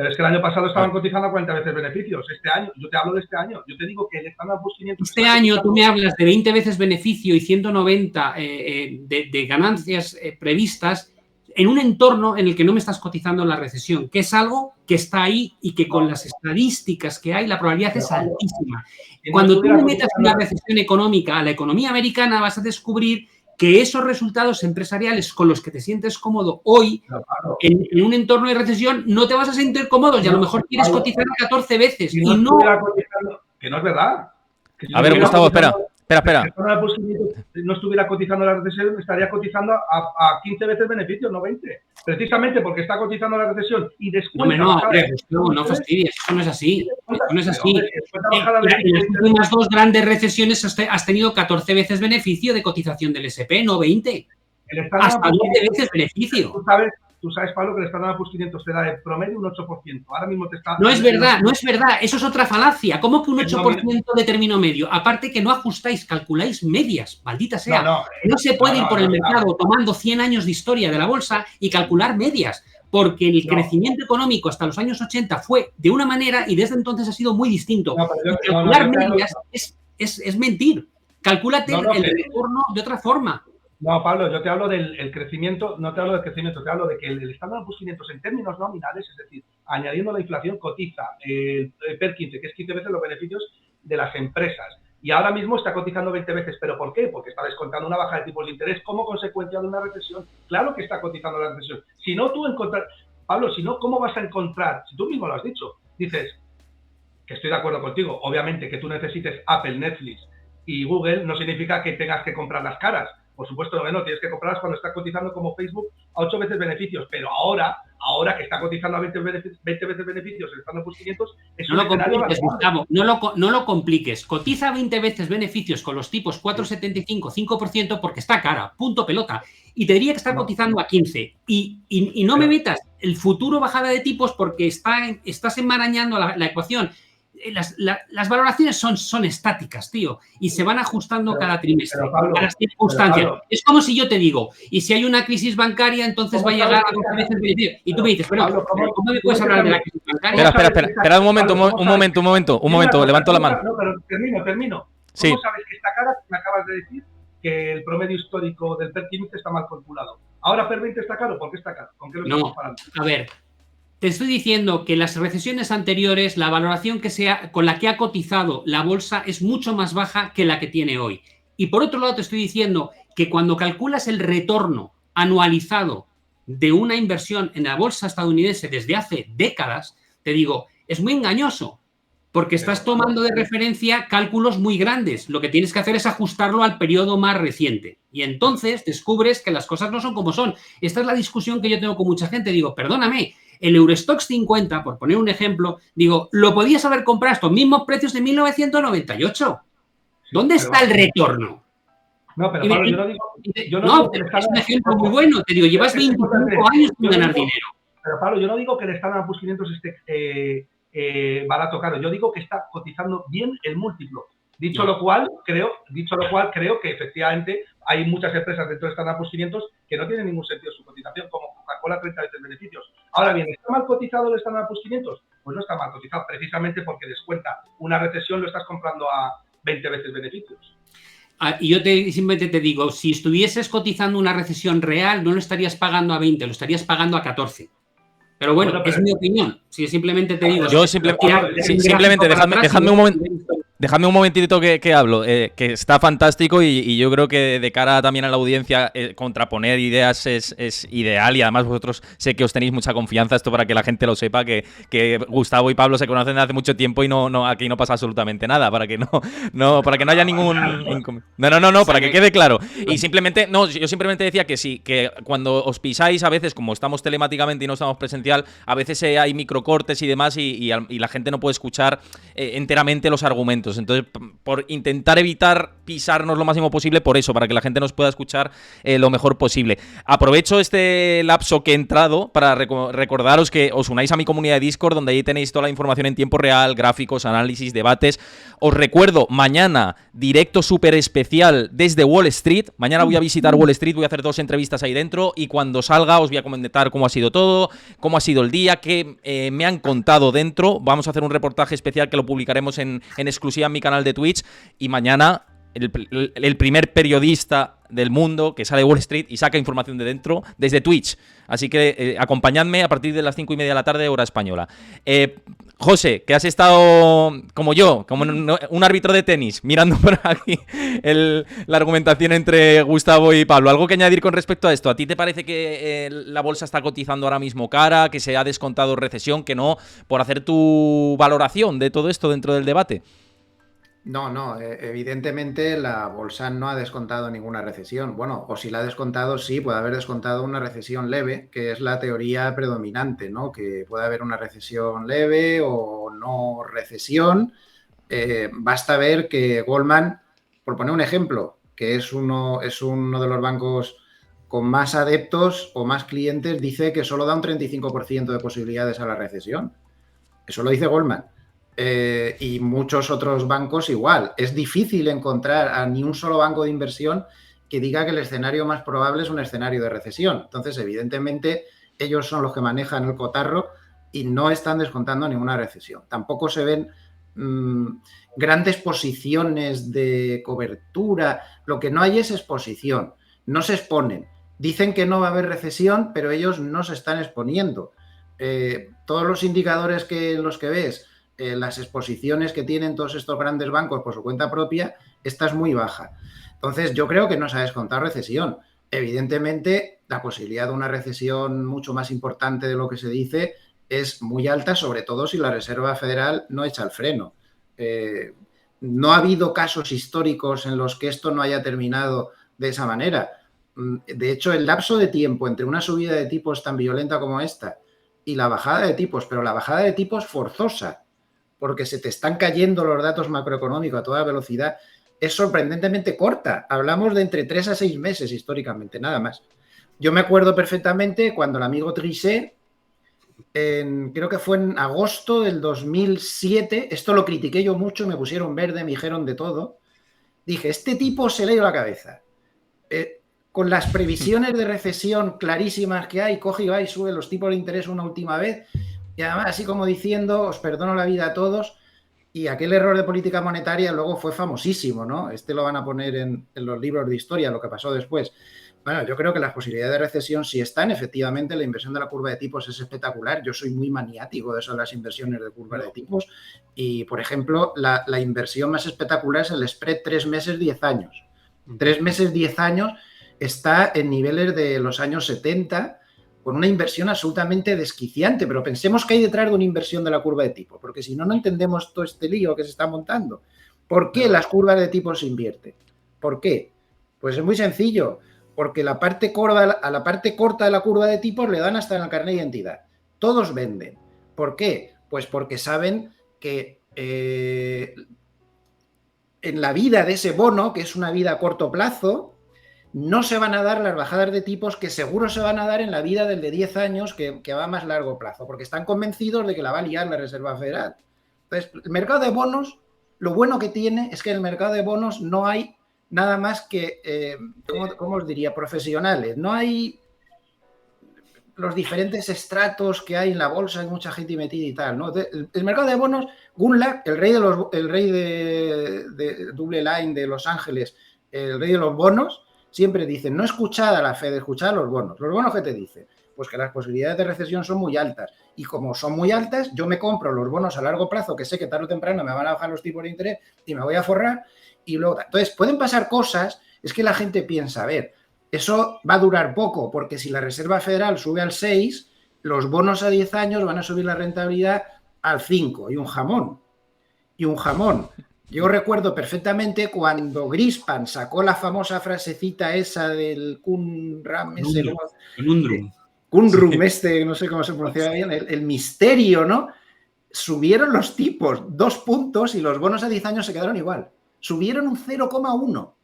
Pero es que el año pasado estaban cotizando a 40 veces beneficios. Este año, yo te hablo de este año. Yo te digo que el Standard & Poor's 500... Este año tú me hablas de 20 veces beneficio y 190 de ganancias previstas en un entorno en el que no me estás cotizando la recesión, que es algo que está ahí y que con las estadísticas que hay la probabilidad es altísima. Cuando tú me metas una recesión económica a la economía americana vas a descubrir que esos resultados empresariales con los que te sientes cómodo hoy, en un entorno de recesión, no te vas a sentir cómodo y a lo mejor quieres cotizar 14 veces. Que no es verdad. A ver, Gustavo, espera. Si no estuviera cotizando la recesión, estaría cotizando a 15 veces beneficios, no 20. Precisamente porque está cotizando la recesión y descuenta... No fastidies, eso no es así. Eso no es así. En las últimas 2 grandes recesiones has tenido 14 veces beneficio de cotización del SP, no 20. Hasta 20 veces beneficio. Tú sabes, Pablo, que el Standard & Poor's 500 te da de promedio un 8%. Ahora mismo te está... No es verdad. Eso es otra falacia. ¿Cómo que un 8% de término medio? Aparte que no ajustáis, calculáis medias, maldita sea. No se puede ir por el mercado tomando 100 años de historia de la bolsa y calcular medias, porque el crecimiento económico hasta los años 80 fue de una manera y desde entonces ha sido muy distinto. Calcular medias es mentir. Calcúlate el retorno de otra forma. No, Pablo, yo te hablo del crecimiento, no te hablo del crecimiento, te hablo de que el Standard & Poor's 500 en términos nominales, es decir, añadiendo la inflación, cotiza el PER 15, que es 15 veces los beneficios de las empresas. Y ahora mismo está cotizando 20 veces. ¿Pero por qué? Porque está descontando una baja de tipos de interés como consecuencia de una recesión. Claro que está cotizando la recesión. Si no, Pablo, si no, ¿cómo vas a encontrar? Si tú mismo lo has dicho, dices que estoy de acuerdo contigo. Obviamente que tú necesites Apple, Netflix y Google no significa que tengas que comprar las caras. Por supuesto que no, tienes que comprarlas cuando está cotizando como Facebook a 8 veces beneficios, pero ahora que está cotizando a 20 veces beneficios el Standard & Poor's 500, no lo compliques, Gustavo, no lo compliques. Cotiza 20 veces beneficios con los tipos 4,75, 5% porque está cara, punto pelota. Y tendría que estar cotizando a 15. Y no me metas el futuro bajada de tipos porque estás enmarañando la ecuación. Las valoraciones son estáticas, tío, y se van ajustando cada trimestre a las circunstancias. Pablo, es como si yo te digo, y si hay una crisis bancaria, entonces va a llegar a 12 veces beneficio. Y tú me dices, bueno, ¿cómo me puedes hablar de la crisis bancaria? Espera un momento, levanto la mano. No, pero termino. ¿Cómo sabes que está cara? Me acabas de decir que el promedio histórico del PER 15 está mal calculado. Ahora PER 20 está caro, ¿por qué está caro? ¿Con qué lo estamos comparando? A ver, te estoy diciendo que las recesiones anteriores, la valoración con la que ha cotizado la bolsa es mucho más baja que la que tiene hoy. Y por otro lado te estoy diciendo que cuando calculas el retorno anualizado de una inversión en la bolsa estadounidense desde hace décadas, te digo, es muy engañoso, porque estás tomando de referencia cálculos muy grandes. Lo que tienes que hacer es ajustarlo al periodo más reciente. Y entonces descubres que las cosas no son como son. Esta es la discusión que yo tengo con mucha gente. Digo, perdóname, el Eurostoxx 50, por poner un ejemplo, digo, lo podías haber comprado a estos mismos precios de 1998. ¿Dónde está el retorno? No, pero Pablo, yo no digo es un ejemplo muy bueno. Te digo, llevas 25 años sin ganar dinero. Pero Pablo, yo no digo que el Standard & Poor's 500 esté barato caro. Yo digo que está cotizando bien el múltiplo. Dicho lo cual, creo que efectivamente hay muchas empresas dentro de Standard & Poor's 500 que no tienen ningún sentido su cotización, como Coca-Cola 30 veces beneficios. Ahora bien, ¿está mal cotizado el Standard & Poor's 500? Pues no está mal cotizado, precisamente porque descuenta una recesión, lo estás comprando a 20 veces beneficios. Y yo simplemente te digo, si estuvieses cotizando una recesión real, no lo estarías pagando a 20, lo estarías pagando a 14. Pero bueno, es mi opinión. Si simplemente te digo... Yo simplemente dejadme un momentito que hablo, que está fantástico y yo creo que de cara también a la audiencia contraponer ideas es ideal y además vosotros sé que os tenéis mucha confianza, esto para que la gente lo sepa, que Gustavo y Pablo se conocen desde hace mucho tiempo y aquí no pasa absolutamente nada, para que no haya ningún... No, para que quede claro. Y simplemente, yo simplemente decía que sí, que cuando os pisáis a veces, como estamos telemáticamente y no estamos presencial, a veces hay microcortes y demás y la gente no puede escuchar enteramente los argumentos. datos. Entonces, por intentar evitar pisarnos lo máximo posible, por eso, para que la gente nos pueda escuchar lo mejor posible. Aprovecho este lapso que he entrado para recordaros que os unáis a mi comunidad de Discord, donde ahí tenéis toda la información en tiempo real, gráficos, análisis, debates. Os recuerdo, mañana, directo súper especial desde Wall Street. Mañana voy a visitar Wall Street, voy a hacer 2 entrevistas ahí dentro y cuando salga os voy a comentar cómo ha sido todo, cómo ha sido el día, qué me han contado dentro. Vamos a hacer un reportaje especial que lo publicaremos en exclusiva en mi canal de Twitch y mañana el primer periodista del mundo que sale de Wall Street y saca información de dentro desde Twitch. Así que acompañadme a partir de las 5:30 de la tarde, hora española. José, que has estado como yo, como un árbitro de tenis, mirando por aquí la argumentación entre Gustavo y Pablo. ¿Algo que añadir con respecto a esto? ¿A ti te parece que la bolsa está cotizando ahora mismo cara, que se ha descontado recesión, que no? Por hacer tu valoración de todo esto dentro del debate. No, evidentemente la bolsa no ha descontado ninguna recesión. Bueno, o si la ha descontado, sí, puede haber descontado una recesión leve, que es la teoría predominante, ¿no? Que puede haber una recesión leve o no recesión. Basta ver que Goldman, por poner un ejemplo, que es uno de los bancos con más adeptos o más clientes, dice que solo da un 35% de posibilidades a la recesión. Eso lo dice Goldman. Y muchos otros bancos igual. Es difícil encontrar a ni un solo banco de inversión que diga que el escenario más probable es un escenario de recesión. Entonces, evidentemente, ellos son los que manejan el cotarro y no están descontando ninguna recesión. Tampoco se ven grandes posiciones de cobertura. Lo que no hay es exposición. No se exponen. Dicen que no va a haber recesión, pero ellos no se están exponiendo. Todos los indicadores en los que ves las exposiciones que tienen todos estos grandes bancos por su cuenta propia, esta es muy baja. Entonces, yo creo que no se ha descontado recesión. Evidentemente, la posibilidad de una recesión mucho más importante de lo que se dice es muy alta, sobre todo si la Reserva Federal no echa el freno. No ha habido casos históricos en los que esto no haya terminado de esa manera. De hecho, el lapso de tiempo entre una subida de tipos tan violenta como esta y la bajada de tipos, pero la bajada de tipos forzosa, porque se te están cayendo los datos macroeconómicos a toda velocidad, es sorprendentemente corta. Hablamos de entre 3 a 6 meses históricamente, nada más. Yo me acuerdo perfectamente cuando el amigo Trichet, creo que fue en agosto del 2007, esto lo critiqué yo mucho, me pusieron verde, me dijeron de todo. Dije, este tipo se le dio la cabeza. Con las previsiones de recesión clarísimas que hay, coge y va y sube los tipos de interés una última vez. Y además, así como diciendo, os perdono la vida a todos, y aquel error de política monetaria luego fue famosísimo, ¿no? Este lo van a poner en los libros de historia, lo que pasó después. Bueno, yo creo que las posibilidades de recesión sí están. Efectivamente, la inversión de la curva de tipos es espectacular. Yo soy muy maniático de eso de las inversiones de curva de tipos. Y, por ejemplo, la inversión más espectacular es el spread 3 meses, 10 años. 3 meses, 10 años está en niveles de los años 70, con una inversión absolutamente desquiciante, pero pensemos que hay detrás de una inversión de la curva de tipo, porque si no, no entendemos todo este lío que se está montando. ¿Por qué las curvas de tipo se invierten? ¿Por qué? Pues es muy sencillo, porque a la parte corta de la curva de tipos le dan hasta en el carnet de identidad. Todos venden. ¿Por qué? Pues porque saben que en la vida de ese bono, que es una vida a corto plazo, no se van a dar las bajadas de tipos que seguro se van a dar en la vida del de 10 años que va a más largo plazo, porque están convencidos de que la va a liar la Reserva Federal. Entonces, el mercado de bonos, lo bueno que tiene es que en el mercado de bonos no hay nada más que, ¿cómo os diría?, profesionales. No hay los diferentes estratos que hay en la bolsa, hay mucha gente metida y tal, ¿no? El mercado de bonos, Gundlach, el rey de Double Line de Los Ángeles, el rey de los bonos, siempre dicen, no escuchad a la Fed, escuchad a los bonos. ¿Los bonos qué te dicen? Pues que las posibilidades de recesión son muy altas. Y como son muy altas, yo me compro los bonos a largo plazo, que sé que tarde o temprano me van a bajar los tipos de interés y me voy a forrar. Y luego, entonces, pueden pasar cosas, es que la gente piensa, a ver, eso va a durar poco, porque si la Reserva Federal sube al 6, los bonos a 10 años van a subir la rentabilidad al 5, y un jamón. Yo recuerdo perfectamente cuando Greenspan sacó la famosa frasecita esa del Kunram, no sé cómo se pronunciaba bien, el misterio, ¿no? subieron los tipos 2 puntos y los bonos a 10 años se quedaron igual. Subieron un 0,1.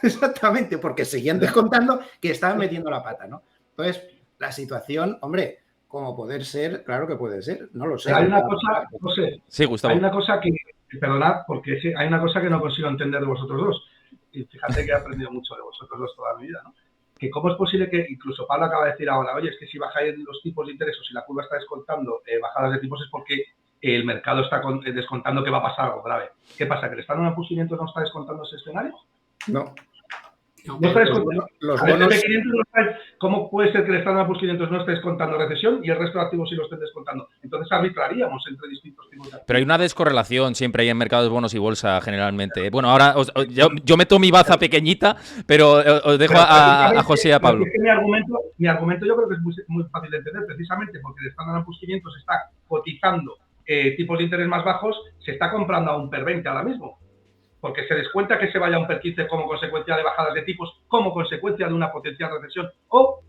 Exactamente, porque seguían descontando que estaban metiendo la pata, ¿no? Entonces, la situación, hombre, como poder ser, claro que puede ser, no lo sé. Hay una cosa, no sé, Sí, Gustavo. hay una cosa que, perdonad, porque hay una cosa que no consigo entender de vosotros dos. Y fíjate que he aprendido mucho de vosotros dos toda mi vida, ¿no? Que cómo es posible que, incluso Pablo acaba de decir ahora, oye, es que si bajan los tipos de interés o si la curva está descontando bajadas de tipos es porque el mercado está descontando que va a pasar algo grave. ¿Qué pasa? ¿Que el Standard & Poor's 500 no está descontando ese escenario? No. No está descontando. Los A ver, bonos... el SP500 no está, ¿cómo puede ser que el Standard & Poor's 500 no esté descontando recesión y el resto de activos sí lo estén descontando? Entonces arbitraríamos entre distintos tipos de activos. Pero hay una descorrelación siempre ahí en mercados bonos y bolsa generalmente. Bueno, ahora yo meto mi baza pequeñita, pero os dejo a José y a Pablo. Es que mi argumento yo creo que es muy fácil de entender, precisamente porque el Standard & Poor's 500 está cotizando tipos de interés más bajos, se está comprando a un PER 20 ahora mismo. Porque se descuenta que se vaya a un PER 15 como consecuencia de bajadas de tipos, como consecuencia de una potencial recesión, o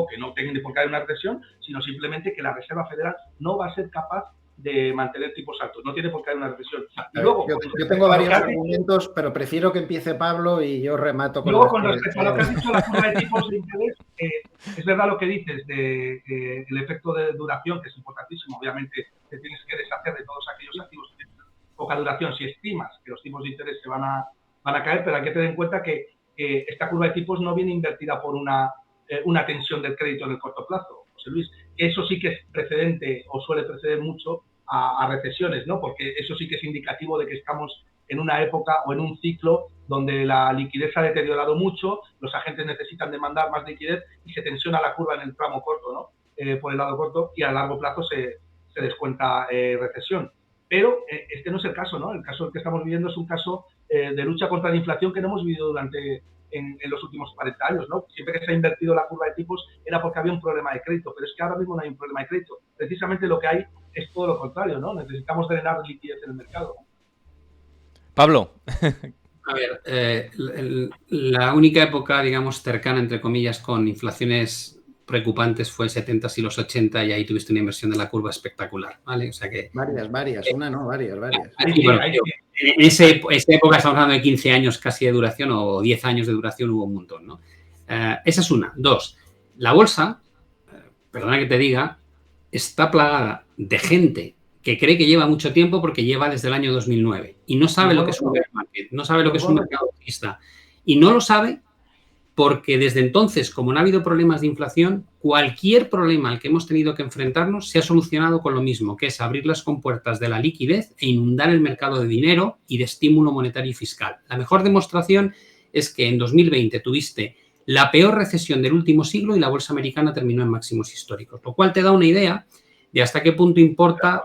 que no tenga por qué haber una recesión, sino simplemente que la Reserva Federal no va a ser capaz de mantener tipos altos. No tiene por qué haber una recesión. Y luego, yo tengo varios argumentos, pero prefiero que empiece Pablo y yo remato con... Luego, con respecto a lo que has dicho, la curva de tipos de interés, es verdad lo que dices del efecto de duración, que es importantísimo. Obviamente, te tienes que deshacer de todos aquellos activos que tienen poca duración si estimas que los tipos de interés se van a caer, pero hay que tener en cuenta que esta curva de tipos no viene invertida por una tensión del crédito en el corto plazo, José Luis. Eso sí que es precedente o suele preceder mucho a recesiones, ¿no? Porque eso sí que es indicativo de que estamos en una época o en un ciclo donde la liquidez ha deteriorado mucho, los agentes necesitan demandar más liquidez y se tensiona la curva en el tramo corto, ¿no? Por el lado corto, y a largo plazo se descuenta recesión. Pero este no es el caso, ¿no? El caso que estamos viviendo es un caso de lucha contra la inflación que no hemos vivido en los últimos 40 años, ¿no? Siempre que se ha invertido la curva de tipos era porque había un problema de crédito, pero es que ahora mismo no hay un problema de crédito. Precisamente lo que hay es todo lo contrario, ¿no? Necesitamos drenar liquidez en el mercado. Pablo. A ver, la única época, digamos, cercana, entre comillas, con inflaciones preocupantes fue 70s y los 80 y ahí tuviste una inversión de la curva espectacular, ¿vale? O sea que... Varias, una no, varias. Bueno, en esa época estamos hablando de 15 años casi de duración o 10 años de duración, hubo un montón, ¿no? Esa es una. Dos, la bolsa, perdona que te diga, está plagada de gente que cree que lleva mucho tiempo porque lleva desde el año 2009 y no sabe lo que es un bear market, no sabe lo que es un mercado bajista y no lo sabe porque desde entonces, como no ha habido problemas de inflación, cualquier problema al que hemos tenido que enfrentarnos se ha solucionado con lo mismo, que es abrir las compuertas de la liquidez e inundar el mercado de dinero y de estímulo monetario y fiscal. La mejor demostración es que en 2020 tuviste la peor recesión del último siglo y la bolsa americana terminó en máximos históricos, lo cual te da una idea de hasta qué punto importa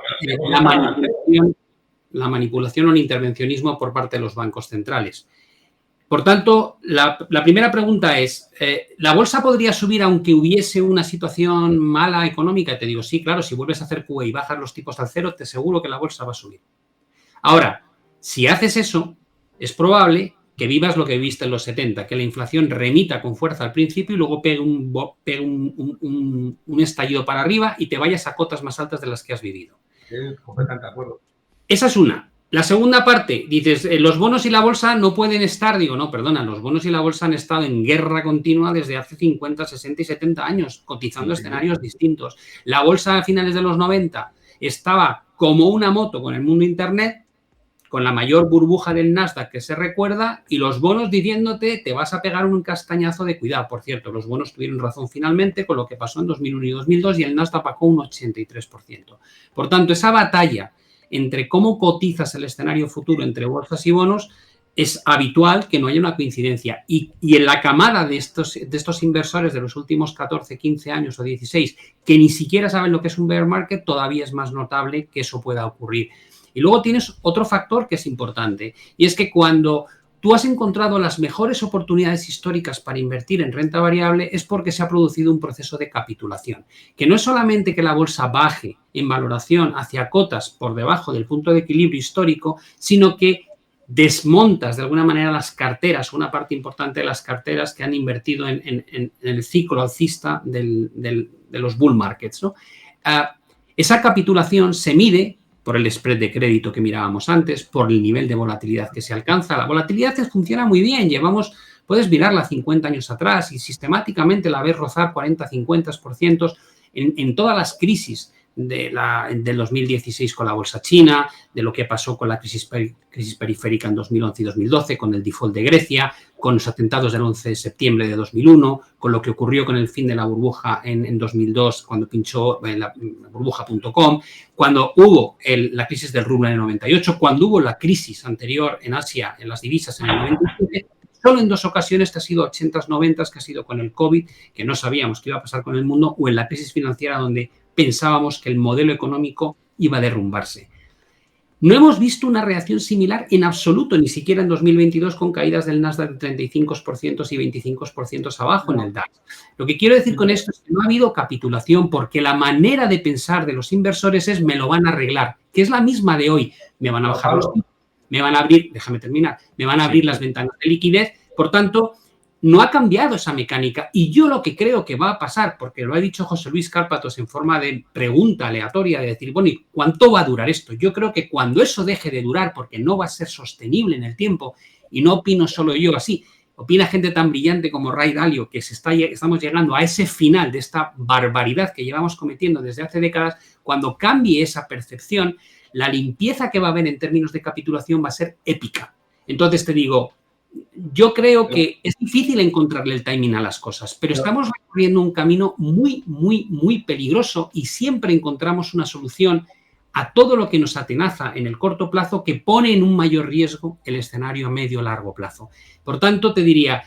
la manipulación o el intervencionismo por parte de los bancos centrales. Por tanto, la primera pregunta es, ¿la bolsa podría subir aunque hubiese una situación mala económica? Te digo, sí, claro, si vuelves a hacer QE y bajas los tipos al cero, te aseguro que la bolsa va a subir. Ahora, si haces eso, es probable que vivas lo que viviste en los 70, que la inflación remita con fuerza al principio y luego pegue un estallido para arriba y te vayas a cotas más altas de las que has vivido. Sí, completamente de acuerdo. Esa es una. La segunda parte, dices, los bonos y la bolsa no pueden estar, digo, no, perdona, los bonos y la bolsa han estado en guerra continua desde hace 50, 60 y 70 años, cotizando escenarios distintos. La bolsa a finales de los 90 estaba como una moto con el mundo Internet, con la mayor burbuja del Nasdaq que se recuerda, y los bonos diciéndote, te vas a pegar un castañazo de cuidado. Por cierto, los bonos tuvieron razón finalmente con lo que pasó en 2001 y 2002 y el Nasdaq pagó un 83%. Por tanto, esa batalla entre cómo cotizas el escenario futuro entre bolsas y bonos, es habitual que no haya una coincidencia. Y en la camada de estos inversores de los últimos 14, 15 años o 16, que ni siquiera saben lo que es un bear market, todavía es más notable que eso pueda ocurrir. Y luego tienes otro factor que es importante, y es que cuando tú has encontrado las mejores oportunidades históricas para invertir en renta variable es porque se ha producido un proceso de capitulación, que no es solamente que la bolsa baje en valoración hacia cotas por debajo del punto de equilibrio histórico, sino que desmontas de alguna manera las carteras, una parte importante de las carteras que han invertido en el ciclo alcista de los bull markets, ¿no? Esa capitulación se mide por el spread de crédito que mirábamos antes, por el nivel de volatilidad que se alcanza. La volatilidad funciona muy bien, puedes mirarla 50 años atrás y sistemáticamente la ves rozar 40-50% en todas las crisis del 2016 con la bolsa china, de lo que pasó con la crisis periférica en 2011 y 2012, con el default de Grecia, con los atentados del 11 de septiembre de 2001, con lo que ocurrió con el fin de la burbuja en 2002, cuando pinchó en la burbuja.com, cuando hubo la crisis del rublo en el 98, cuando hubo la crisis anterior en Asia, en las divisas en el 97, solo en 2 ocasiones, que ha sido 80s, 90s, que ha sido con el COVID, que no sabíamos qué iba a pasar con el mundo, o en la crisis financiera donde pensábamos que el modelo económico iba a derrumbarse. No hemos visto una reacción similar en absoluto, ni siquiera en 2022, con caídas del Nasdaq de 35% y 25% abajo en el DAX. Lo que quiero decir con esto es que no ha habido capitulación, porque la manera de pensar de los inversores es me lo van a arreglar, que es la misma de hoy. Me van a bajar los tipos, me van a abrir, déjame terminar, me van a abrir las ventanas de liquidez. Por tanto, no ha cambiado esa mecánica, y yo lo que creo que va a pasar, porque lo ha dicho José Luis Cárpatos en forma de pregunta aleatoria, de decir, bueno, ¿y cuánto va a durar esto? Yo creo que cuando eso deje de durar, porque no va a ser sostenible en el tiempo, y no opino solo yo así, opina gente tan brillante como Ray Dalio, que estamos llegando a ese final de esta barbaridad que llevamos cometiendo desde hace décadas. Cuando cambie esa percepción, la limpieza que va a haber en términos de capitulación va a ser épica. Entonces te digo, yo creo que es difícil encontrarle el timing a las cosas, pero estamos recorriendo un camino muy, muy, muy peligroso, y siempre encontramos una solución a todo lo que nos atenaza en el corto plazo, que pone en un mayor riesgo el escenario a medio o largo plazo. Por tanto, te diría,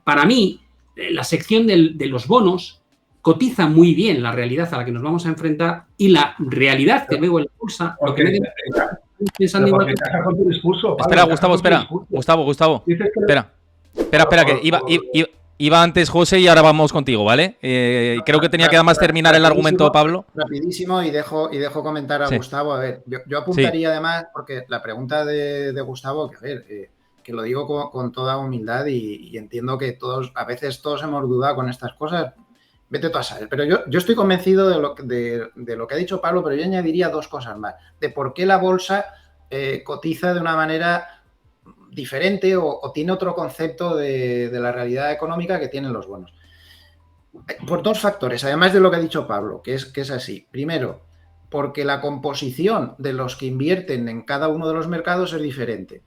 para mí, la sección de los bonos cotiza muy bien la realidad a la que nos vamos a enfrentar, y la realidad que veo en la bolsa, lo que me pensando igual que... Espera, Gustavo, espera. Gustavo. Espera, que iba antes José y ahora vamos contigo, ¿vale? Creo que tenía que además terminar el argumento Pablo. Rapidísimo, y dejo comentar a Gustavo. A ver, yo apuntaría además, porque la pregunta de Gustavo, que a ver, que lo digo con toda humildad, y entiendo que a veces todos hemos dudado con estas cosas. Vete tú a saber, pero yo estoy convencido de lo que ha dicho Pablo, pero yo añadiría 2 cosas más, de por qué la bolsa cotiza de una manera diferente o tiene otro concepto de la realidad económica que tienen los bonos. Por 2 factores, además de lo que ha dicho Pablo, que es así. Primero, porque la composición de los que invierten en cada uno de los mercados es diferente.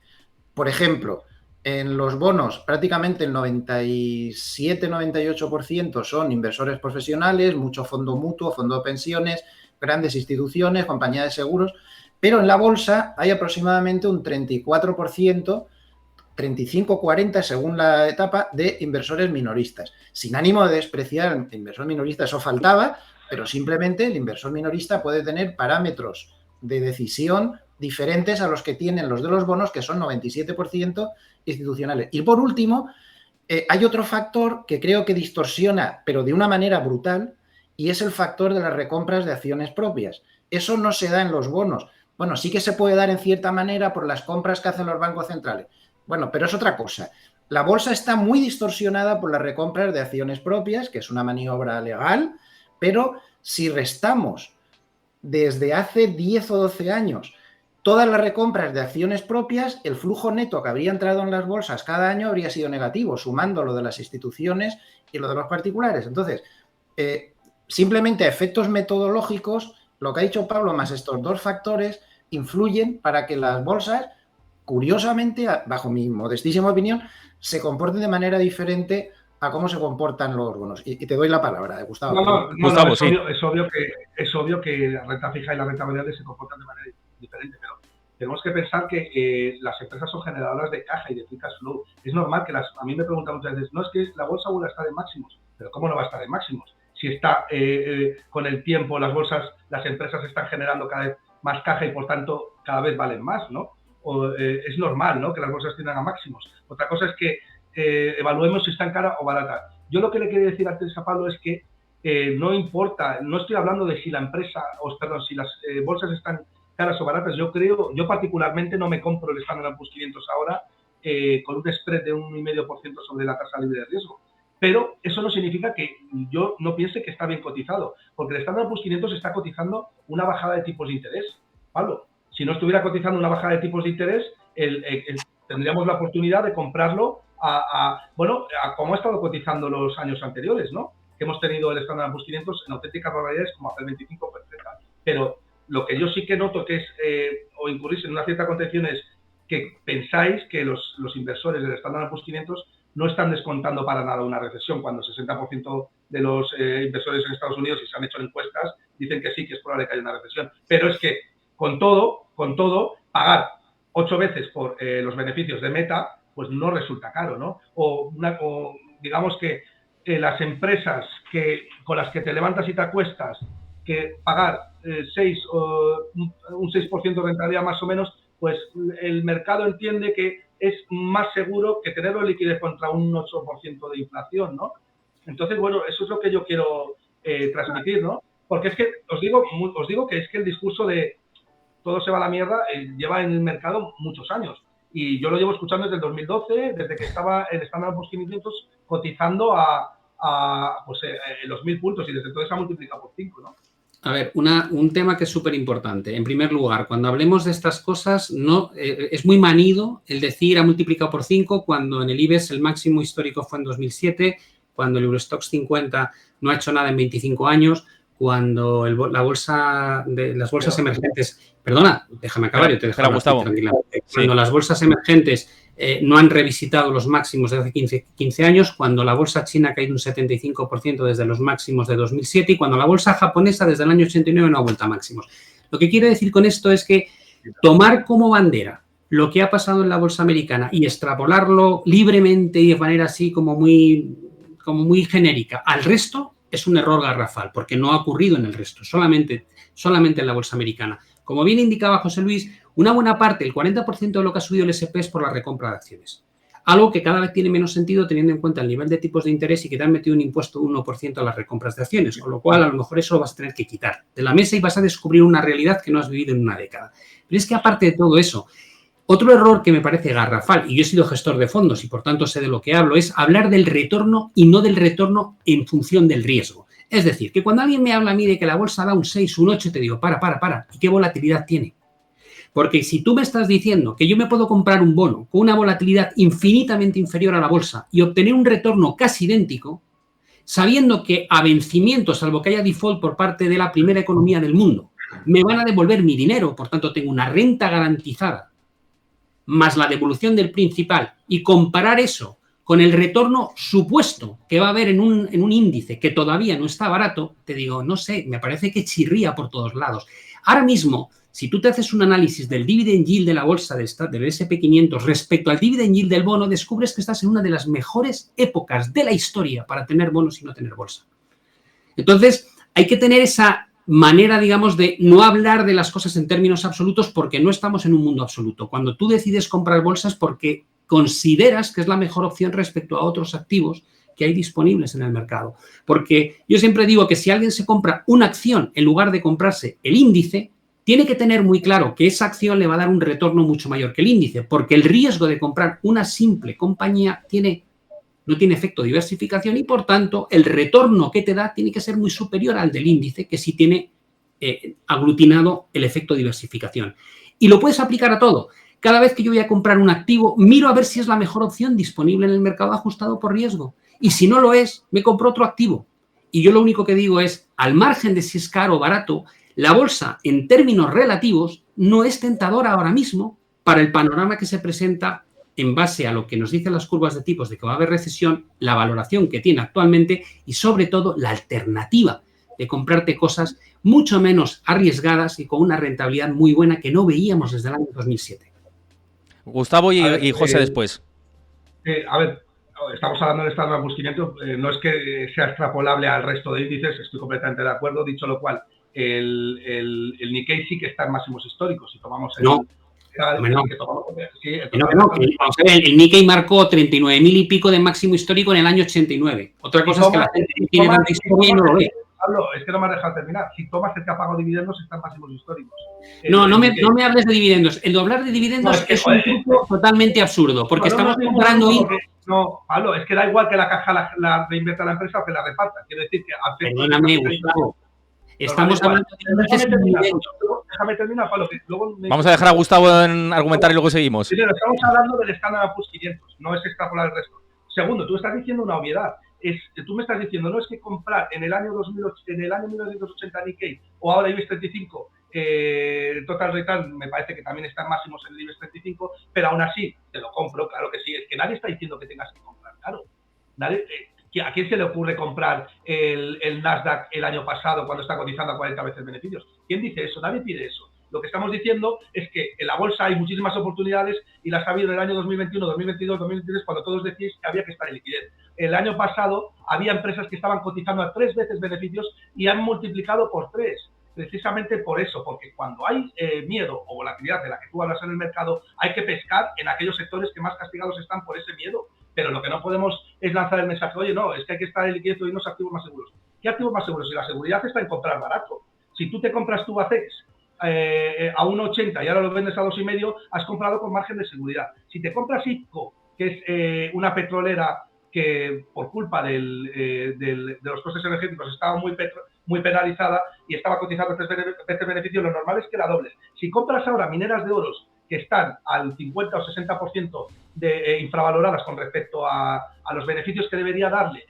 Por ejemplo, en los bonos, prácticamente el 97-98% son inversores profesionales, mucho fondo mutuo, fondo de pensiones, grandes instituciones, compañías de seguros, pero en la bolsa hay aproximadamente un 34%, 35-40% según la etapa, de inversores minoristas. Sin ánimo de despreciar el inversor minorista, eso faltaba, pero simplemente el inversor minorista puede tener parámetros de decisión diferentes a los que tienen los de los bonos, que son 97% institucionales. Y por último, hay otro factor que creo que distorsiona, pero de una manera brutal, y es el factor de las recompras de acciones propias. Eso no se da en los bonos. Bueno, sí que se puede dar en cierta manera por las compras que hacen los bancos centrales. Bueno, pero es otra cosa. La bolsa está muy distorsionada por las recompras de acciones propias, que es una maniobra legal, pero si restamos desde hace 10 o 12 años todas las recompras de acciones propias, el flujo neto que habría entrado en las bolsas cada año habría sido negativo, sumando lo de las instituciones y lo de los particulares. Entonces, simplemente a efectos metodológicos, lo que ha dicho Pablo, más estos 2 factores, influyen para que las bolsas, curiosamente, bajo mi modestísima opinión, se comporten de manera diferente a cómo se comportan los bonos. Y te doy la palabra, Gustavo. Gustavo, sí. Es obvio que la renta fija y la renta variable se comportan de manera diferente, pero tenemos que pensar que las empresas son generadoras de caja y de free cash flow. Es normal que a mí me preguntan muchas veces, no, es que la bolsa vuelve a estar en máximos, pero ¿cómo no va a estar en máximos? Si está con el tiempo, las empresas están generando cada vez más caja y por tanto cada vez valen más, ¿no? Es normal, ¿no?, que las bolsas tiendan a máximos. Otra cosa es que evaluemos si están cara o barata. Yo lo que le quería decir antes a Pablo es que no importa, no estoy hablando de si la empresa, si las bolsas están caras o baratas. Yo particularmente no me compro el Standard & Poor's 500 ahora con un spread de 1,5% sobre la tasa libre de riesgo. Pero eso no significa que yo no piense que está bien cotizado, porque el Standard & Poor's 500 está cotizando una bajada de tipos de interés, Pablo. si no estuviera cotizando una bajada de tipos de interés, tendríamos la oportunidad de comprarlo a como ha estado cotizando los años anteriores, ¿no? Que hemos tenido el Standard & Poor's 500 en auténticas barbaridades como hace el 25, etc. Pero lo que yo sí que noto que es, o incurrís en una cierta contención, es que pensáis que los inversores del Standard & Poor's 500 no están descontando para nada una recesión, cuando el 60% de los inversores en Estados Unidos, y se han hecho encuestas, dicen que sí, que es probable que haya una recesión. Pero es que, con todo, pagar 8 veces por los beneficios de Meta, pues no resulta caro, ¿no? O digamos que las empresas con las que te levantas y te acuestas, que pagar un 6% de rentabilidad más o menos, pues el mercado entiende que es más seguro que tenerlo en liquidez contra un 8% de inflación, ¿no? Entonces, bueno, eso es lo que yo quiero transmitir, ¿no? Porque es que os digo que es que el discurso de todo se va a la mierda lleva en el mercado muchos años. Y yo lo llevo escuchando desde el 2012, desde que estaba el Standard & Poor's 500 cotizando los 1000 puntos, y desde entonces se ha multiplicado por 5, ¿no? A ver, un tema que es súper importante. En primer lugar, cuando hablemos de estas cosas, no es muy manido el decir ha multiplicado por 5 cuando en el IBEX el máximo histórico fue en 2007, cuando el Eurostoxx 50 no ha hecho nada en 25 años, cuando las bolsas emergentes... Perdona, déjame acabar, yo te dejo tranquilamente. Cuando las bolsas emergentes no han revisitado los máximos de hace 15 años, cuando la bolsa china ha caído un 75% desde los máximos de 2007 y cuando la bolsa japonesa desde el año 89 no ha vuelto a máximos. Lo que quiero decir con esto es que tomar como bandera lo que ha pasado en la bolsa americana y extrapolarlo libremente y de manera así como muy genérica al resto es un error garrafal, porque no ha ocurrido en el resto, solamente en la bolsa americana. Como bien indicaba José Luis, una buena parte, el 40% de lo que ha subido el S&P es por la recompra de acciones. Algo que cada vez tiene menos sentido teniendo en cuenta el nivel de tipos de interés y que te han metido un impuesto de 1% a las recompras de acciones, con lo cual a lo mejor eso lo vas a tener que quitar de la mesa y vas a descubrir una realidad que no has vivido en una década. Pero es que aparte de todo eso, otro error que me parece garrafal, y yo he sido gestor de fondos y por tanto sé de lo que hablo, es hablar del retorno y no del retorno en función del riesgo. Es decir, que cuando alguien me habla a mí de que la bolsa da un 6, un 8, te digo, para, ¿y qué volatilidad tiene? Porque si tú me estás diciendo que yo me puedo comprar un bono con una volatilidad infinitamente inferior a la bolsa y obtener un retorno casi idéntico, sabiendo que a vencimiento, salvo que haya default por parte de la primera economía del mundo, me van a devolver mi dinero, por tanto tengo una renta garantizada, más la devolución del principal, y comparar eso con el retorno supuesto que va a haber en un índice que todavía no está barato, te digo, no sé, me parece que chirría por todos lados. Ahora mismo, si tú te haces un análisis del dividend yield de la bolsa del S&P 500 respecto al dividend yield del bono, descubres que estás en una de las mejores épocas de la historia para tener bonos y no tener bolsa. Entonces, hay que tener esa manera, digamos, de no hablar de las cosas en términos absolutos porque no estamos en un mundo absoluto. Cuando tú decides comprar bolsas porque consideras que es la mejor opción respecto a otros activos que hay disponibles en el mercado. Porque yo siempre digo que si alguien se compra una acción en lugar de comprarse el índice, tiene que tener muy claro que esa acción le va a dar un retorno mucho mayor que el índice, porque el riesgo de comprar una simple compañía no tiene efecto de diversificación y, por tanto, el retorno que te da tiene que ser muy superior al del índice, que sí tiene aglutinado el efecto de diversificación. Y lo puedes aplicar a todo. Cada vez que yo voy a comprar un activo, miro a ver si es la mejor opción disponible en el mercado ajustado por riesgo. Y si no lo es, me compro otro activo. Y yo lo único que digo es, al margen de si es caro o barato, la bolsa, en términos relativos, no es tentadora ahora mismo para el panorama que se presenta en base a lo que nos dicen las curvas de tipos de que va a haber recesión, la valoración que tiene actualmente y, sobre todo, la alternativa de comprarte cosas mucho menos arriesgadas y con una rentabilidad muy buena que no veíamos desde el año 2007. Gustavo y José después. A ver, estamos hablando del Standard & Poor's 500, no es que sea extrapolable al resto de índices, estoy completamente de acuerdo, dicho lo cual, el Nikkei sí que está en máximos históricos, si tomamos el... El Nikkei marcó 39.000 y pico de máximo histórico en el año 89. Otra cosa es que la gente tiene tanta historia y no lo ve. Pablo, es que no me has dejado terminar. Si tomas el que ha pagado dividendos, están máximos históricos. No me hables de dividendos. El de hablar de dividendos es un truco totalmente absurdo, porque estamos comparando... No, Pablo, es que da igual que la caja la reinvierta la empresa o que la reparta. Quiero decir que... Perdóname, Gustavo. Estamos hablando de déjame terminar, Pablo, que luego Vamos a dejar a Gustavo en argumentar y luego seguimos. Primero, estamos hablando del Standard & Poor's 500, no es extrapolar el resto. Segundo, tú estás diciendo una obviedad. Tú me estás diciendo, no es que comprar en el año 2008, en el año 1980 Nikkei o ahora IBEX 35, Total Return me parece que también están máximos en el IBEX 35, pero aún así te lo compro, claro que sí. Es que nadie está diciendo que tengas que comprar, claro. ¿A quién se le ocurre comprar el Nasdaq el año pasado cuando está cotizando a 40 veces beneficios? ¿Quién dice eso? Nadie pide eso. Lo que estamos diciendo es que en la bolsa hay muchísimas oportunidades y las ha habido en el año 2021, 2022, 2023, cuando todos decís que había que estar en liquidez. El año pasado había empresas que estaban cotizando a 3 veces beneficios y han multiplicado por 3. Precisamente por eso, porque cuando hay miedo o volatilidad de la que tú hablas en el mercado, hay que pescar en aquellos sectores que más castigados están por ese miedo. Pero lo que no podemos es lanzar el mensaje, oye, no, es que hay que estar en liquidez y irnos a activos más seguros. ¿Qué activos más seguros? Si la seguridad está en comprar barato. Si tú te compras tu ACEX a 1,80 y ahora lo vendes a 2,5, has comprado con margen de seguridad. Si te compras IPCO, que es una petrolera que por culpa de los costes energéticos estaba muy penalizada y estaba cotizando 3 veces beneficios, lo normal es que la dobles. Si compras ahora mineras de oros que están al 50 o 60% infravaloradas con respecto a los beneficios que debería darle,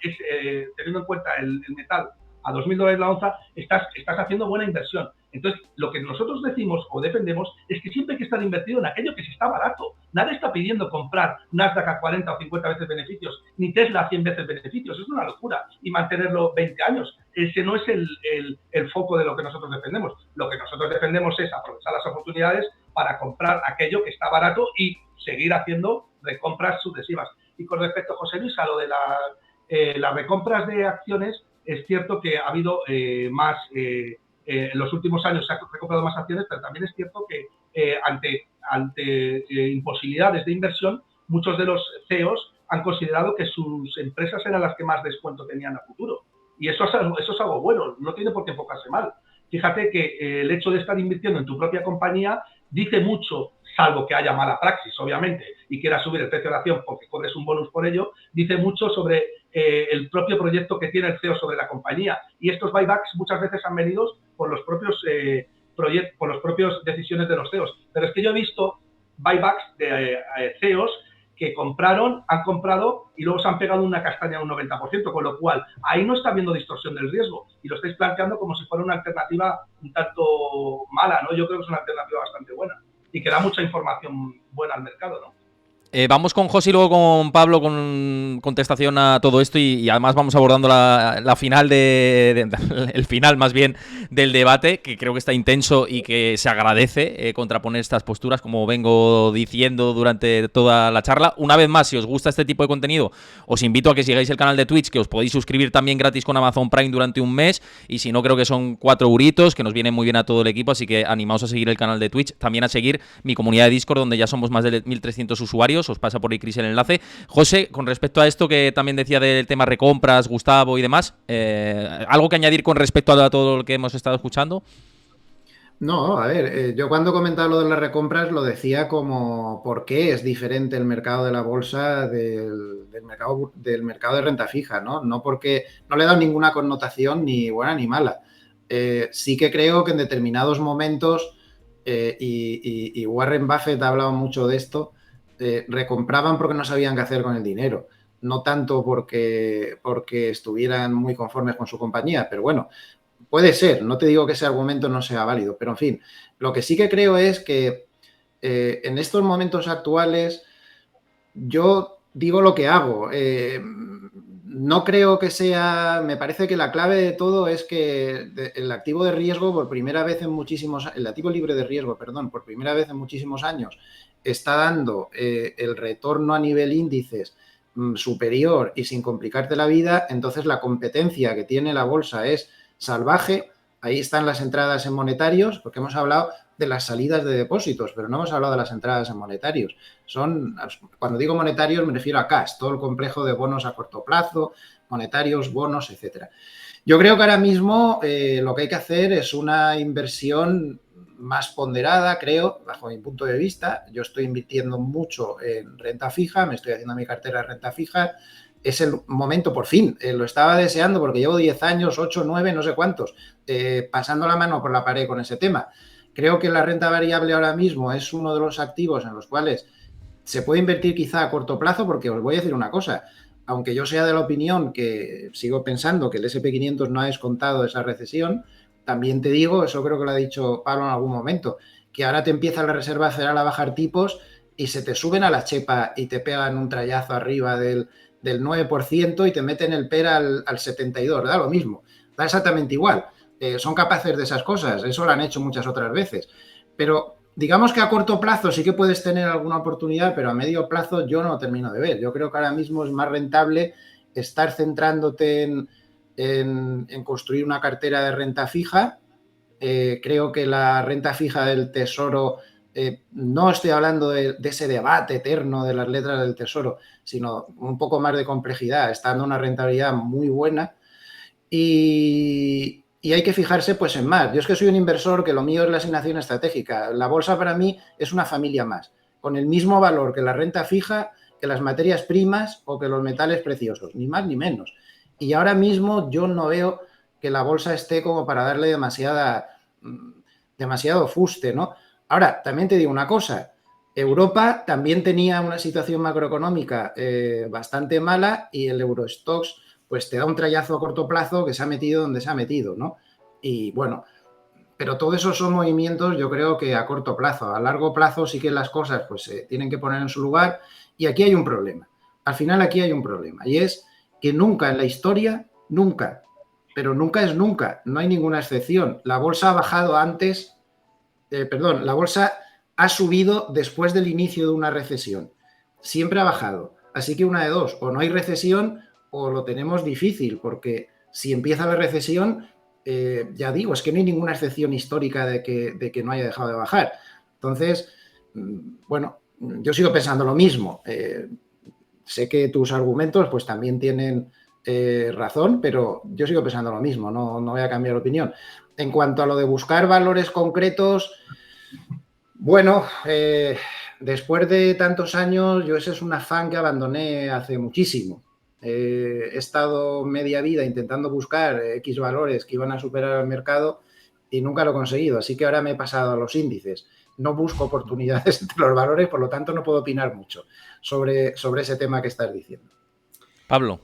teniendo en cuenta el metal a $2.000 la onza, estás haciendo buena inversión. Entonces, lo que nosotros decimos o defendemos es que siempre hay que estar invertido en aquello que se está barato. Nadie está pidiendo comprar Nasdaq a 40 o 50 veces beneficios, ni Tesla a 100 veces beneficios. Es una locura. Y mantenerlo 20 años. Ese no es el foco de lo que nosotros defendemos. Lo que nosotros defendemos es aprovechar las oportunidades para comprar aquello que está barato y seguir haciendo recompras sucesivas. Y con respecto, José Luis, a lo de las recompras de acciones, es cierto que ha habido más, en los últimos años se han recomprado más acciones, pero también es cierto que ante imposibilidades de inversión, muchos de los CEOs han considerado que sus empresas eran las que más descuento tenían a futuro. Y eso es algo bueno, no tiene por qué enfocarse mal. Fíjate que el hecho de estar invirtiendo en tu propia compañía dice mucho, salvo que haya mala praxis, obviamente, y quieras subir el precio de la acción porque cobres un bonus por ello, dice mucho sobre el propio proyecto que tiene el CEO sobre la compañía. Y estos buybacks muchas veces han venido por los propios decisiones de los CEOs. Pero es que yo he visto buybacks de CEOs que han comprado y luego se han pegado una castaña a un 90%, con lo cual ahí no está habiendo distorsión del riesgo y lo estáis planteando como si fuera una alternativa un tanto mala, ¿no? Yo creo que es una alternativa bastante buena y que da mucha información buena al mercado, ¿no? Vamos con José y luego con Pablo con contestación a todo esto y además vamos abordando la final el final más bien del debate, que creo que está intenso y que se agradece contraponer estas posturas, como vengo diciendo durante toda la charla. Una vez más, si os gusta este tipo de contenido, os invito a que sigáis el canal de Twitch, que os podéis suscribir también gratis con Amazon Prime durante un mes, y si no, creo que son 4 euritos, que nos vienen muy bien a todo el equipo, así que animaos a seguir el canal de Twitch, también a seguir mi comunidad de Discord, donde ya somos más de 1.300 usuarios. Os pasa por ahí, Cris, el enlace. José, con respecto a esto que también decía del tema recompras, Gustavo y demás, ¿algo que añadir con respecto a todo lo que hemos estado escuchando? No, a ver, yo cuando comentaba lo de las recompras lo decía como por qué es diferente el mercado de la bolsa del mercado de renta fija, ¿no? No porque no le he dado ninguna connotación ni buena ni mala. Sí que creo que en determinados momentos, y Warren Buffett ha hablado mucho de esto, recompraban porque no sabían qué hacer con el dinero, no tanto porque estuvieran muy conformes con su compañía, pero bueno, puede ser, no te digo que ese argumento no sea válido, pero en fin, lo que sí que creo es que en estos momentos actuales yo digo lo que hago. No creo que sea, me parece que la clave de todo es que el activo de riesgo el activo libre de riesgo, perdón, por primera vez en muchísimos años está dando el retorno a nivel índices superior y sin complicarte la vida. Entonces la competencia que tiene la bolsa es salvaje. Ahí están las entradas en monetarios, porque hemos hablado de las salidas de depósitos, pero no hemos hablado de las entradas en monetarios. Cuando digo monetarios me refiero a cash, todo el complejo de bonos a corto plazo, monetarios, bonos, etcétera. Yo creo que ahora mismo lo que hay que hacer es una inversión más ponderada, creo, bajo mi punto de vista. Yo estoy invirtiendo mucho en renta fija, me estoy haciendo mi cartera de renta fija es el momento, por fin, lo estaba deseando porque llevo 10 años, 8, 9, no sé cuántos, pasando la mano por la pared con ese tema. Creo que la renta variable ahora mismo es uno de los activos en los cuales se puede invertir quizá a corto plazo, porque os voy a decir una cosa, aunque yo sea de la opinión que sigo pensando que el S&P 500 no ha descontado esa recesión, también te digo, eso creo que lo ha dicho Pablo en algún momento, que ahora te empieza la Reserva Federal a bajar tipos y se te suben a la chepa y te pegan un trayazo arriba del 9% y te meten el PER al 72%, da lo mismo, da exactamente igual. Son capaces de esas cosas, eso lo han hecho muchas otras veces. Pero digamos que a corto plazo sí que puedes tener alguna oportunidad, pero a medio plazo yo no lo termino de ver. Yo creo que ahora mismo es más rentable estar centrándote en construir una cartera de renta fija. Creo que la renta fija del Tesoro, no estoy hablando de ese debate eterno de las letras del Tesoro, sino un poco más de complejidad, está dando una rentabilidad muy buena y hay que fijarse pues en más. Yo es que soy un inversor que lo mío es la asignación estratégica. La bolsa para mí es una familia más, con el mismo valor que la renta fija, que las materias primas o que los metales preciosos, ni más ni menos. Y ahora mismo yo no veo que la bolsa esté como para darle demasiado fuste, ¿no? Ahora, también te digo una cosa, Europa también tenía una situación macroeconómica bastante mala y el Eurostoxx pues te da un trayazo a corto plazo que se ha metido donde se ha metido, ¿no? Y bueno, pero todo eso son movimientos yo creo que a corto plazo. A largo plazo sí que las cosas pues se tienen que poner en su lugar y aquí hay un problema. Al final aquí hay un problema y es que nunca en la historia, nunca, pero nunca es nunca, no hay ninguna excepción. La bolsa ha bajado antes, la bolsa ha subido después del inicio de una recesión. Siempre ha bajado. Así que una de dos, o no hay recesión o lo tenemos difícil, porque si empieza la recesión, ya digo, es que no hay ninguna excepción histórica de que no haya dejado de bajar. Entonces, bueno, yo sigo pensando lo mismo. Sé que tus argumentos pues también tienen razón, pero yo sigo pensando lo mismo, no voy a cambiar de opinión. En cuanto a lo de buscar valores concretos, bueno, después de tantos años, yo ese es un afán que abandoné hace muchísimo. He estado media vida intentando buscar X valores que iban a superar al mercado y nunca lo he conseguido, así que ahora me he pasado a los índices. No busco oportunidades entre los valores, por lo tanto no puedo opinar mucho sobre ese tema que estás diciendo. Pablo.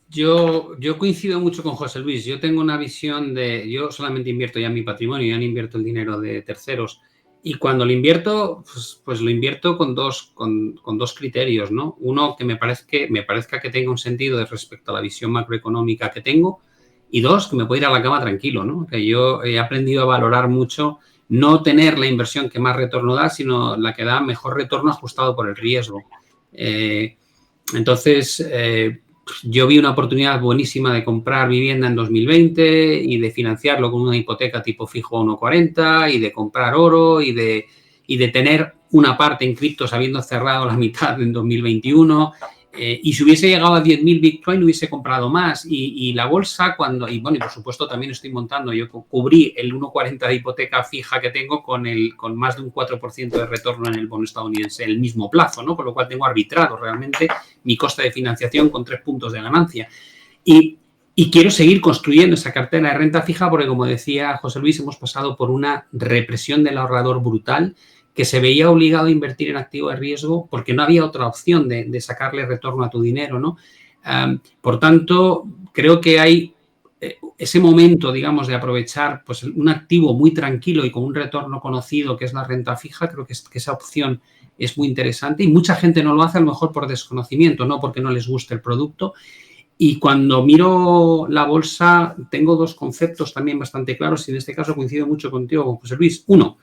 Yo coincido mucho con José Luis. Yo tengo una visión yo solamente invierto ya mi patrimonio, ya no invierto el dinero de terceros. Y cuando lo invierto, pues lo invierto con dos criterios, ¿no? Uno, que me parezca que tenga un sentido respecto a la visión macroeconómica que tengo. Y dos, que me pueda ir a la cama tranquilo, ¿no? Que yo he aprendido a valorar mucho no tener la inversión que más retorno da, sino la que da mejor retorno ajustado por el riesgo. Entonces, yo vi una oportunidad buenísima de comprar vivienda en 2020 y de financiarlo con una hipoteca tipo fijo a 1,40 y de comprar oro y de tener una parte en criptos habiendo cerrado la mitad en 2021. Y si hubiese llegado a 10.000 Bitcoin hubiese comprado más. Y la bolsa y por supuesto también estoy montando, yo cubrí el 1,40 de hipoteca fija que tengo con más de un 4% de retorno en el bono estadounidense en el mismo plazo, ¿no? Con lo cual tengo arbitrado realmente mi coste de financiación con 3 puntos de ganancia. Y quiero seguir construyendo esa cartera de renta fija porque, como decía José Luis, hemos pasado por una represión del ahorrador brutal que se veía obligado a invertir en activo de riesgo porque no había otra opción de sacarle retorno a tu dinero, ¿no? Por tanto, creo que hay ese momento, digamos, de aprovechar pues, un activo muy tranquilo y con un retorno conocido que es la renta fija. Creo que esa opción es muy interesante y mucha gente no lo hace a lo mejor por desconocimiento, no porque no les guste el producto. Y cuando miro la bolsa, tengo dos conceptos también bastante claros y en este caso coincido mucho contigo, José Luis. Uno,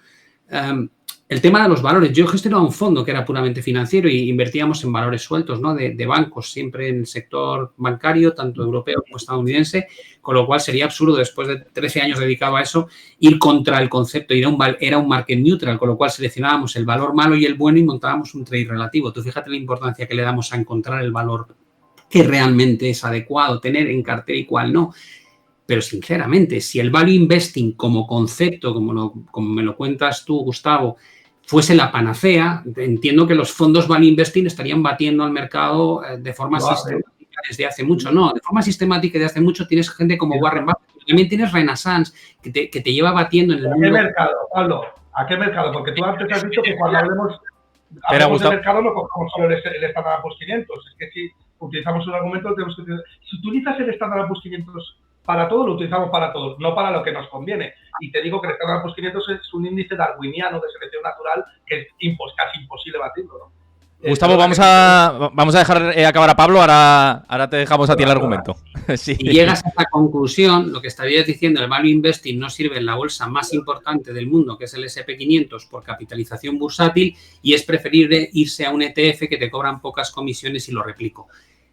el tema de los valores. Yo gestionaba un fondo que era puramente financiero y invertíamos en valores sueltos, ¿no? De bancos, siempre en el sector bancario, tanto europeo como estadounidense, con lo cual sería absurdo, después de 13 años dedicado a eso, ir contra el concepto. Era un market neutral, con lo cual seleccionábamos el valor malo y el bueno y montábamos un trade relativo. Tú fíjate la importancia que le damos a encontrar el valor que realmente es adecuado tener en cartera y cuál no. Pero, sinceramente, si el value investing como concepto, como me lo cuentas tú, Gustavo, fuese la panacea, entiendo que los fondos value investing estarían batiendo al mercado de forma sistemática desde hace mucho, no, de forma sistemática desde hace mucho tienes gente como Warren Buffett, también tienes Renaissance que te lleva batiendo en el mundo. ¿A qué mercado, Pablo? ¿A qué mercado? Porque tú antes has dicho que cuando hablemos de mercado no cogemos solo el Standard & Poor's 500. Es que si utilizamos un argumento, tenemos que utilizar. Si utilizas el Standard & Poor's 500 para todo, lo utilizamos para todo, no para lo que nos conviene. Y te digo que el Standard & Poor's 500 es un índice darwiniano de selección natural que es casi imposible batirlo, ¿no? Gustavo, vamos a dejar acabar a Pablo, ahora te dejamos a ti el argumento. Sí. Si llegas a esta conclusión, lo que estarías diciendo, el value investing no sirve en la bolsa más importante del mundo, que es el S&P 500 por capitalización bursátil, y es preferible irse a un ETF que te cobran pocas comisiones y lo replico.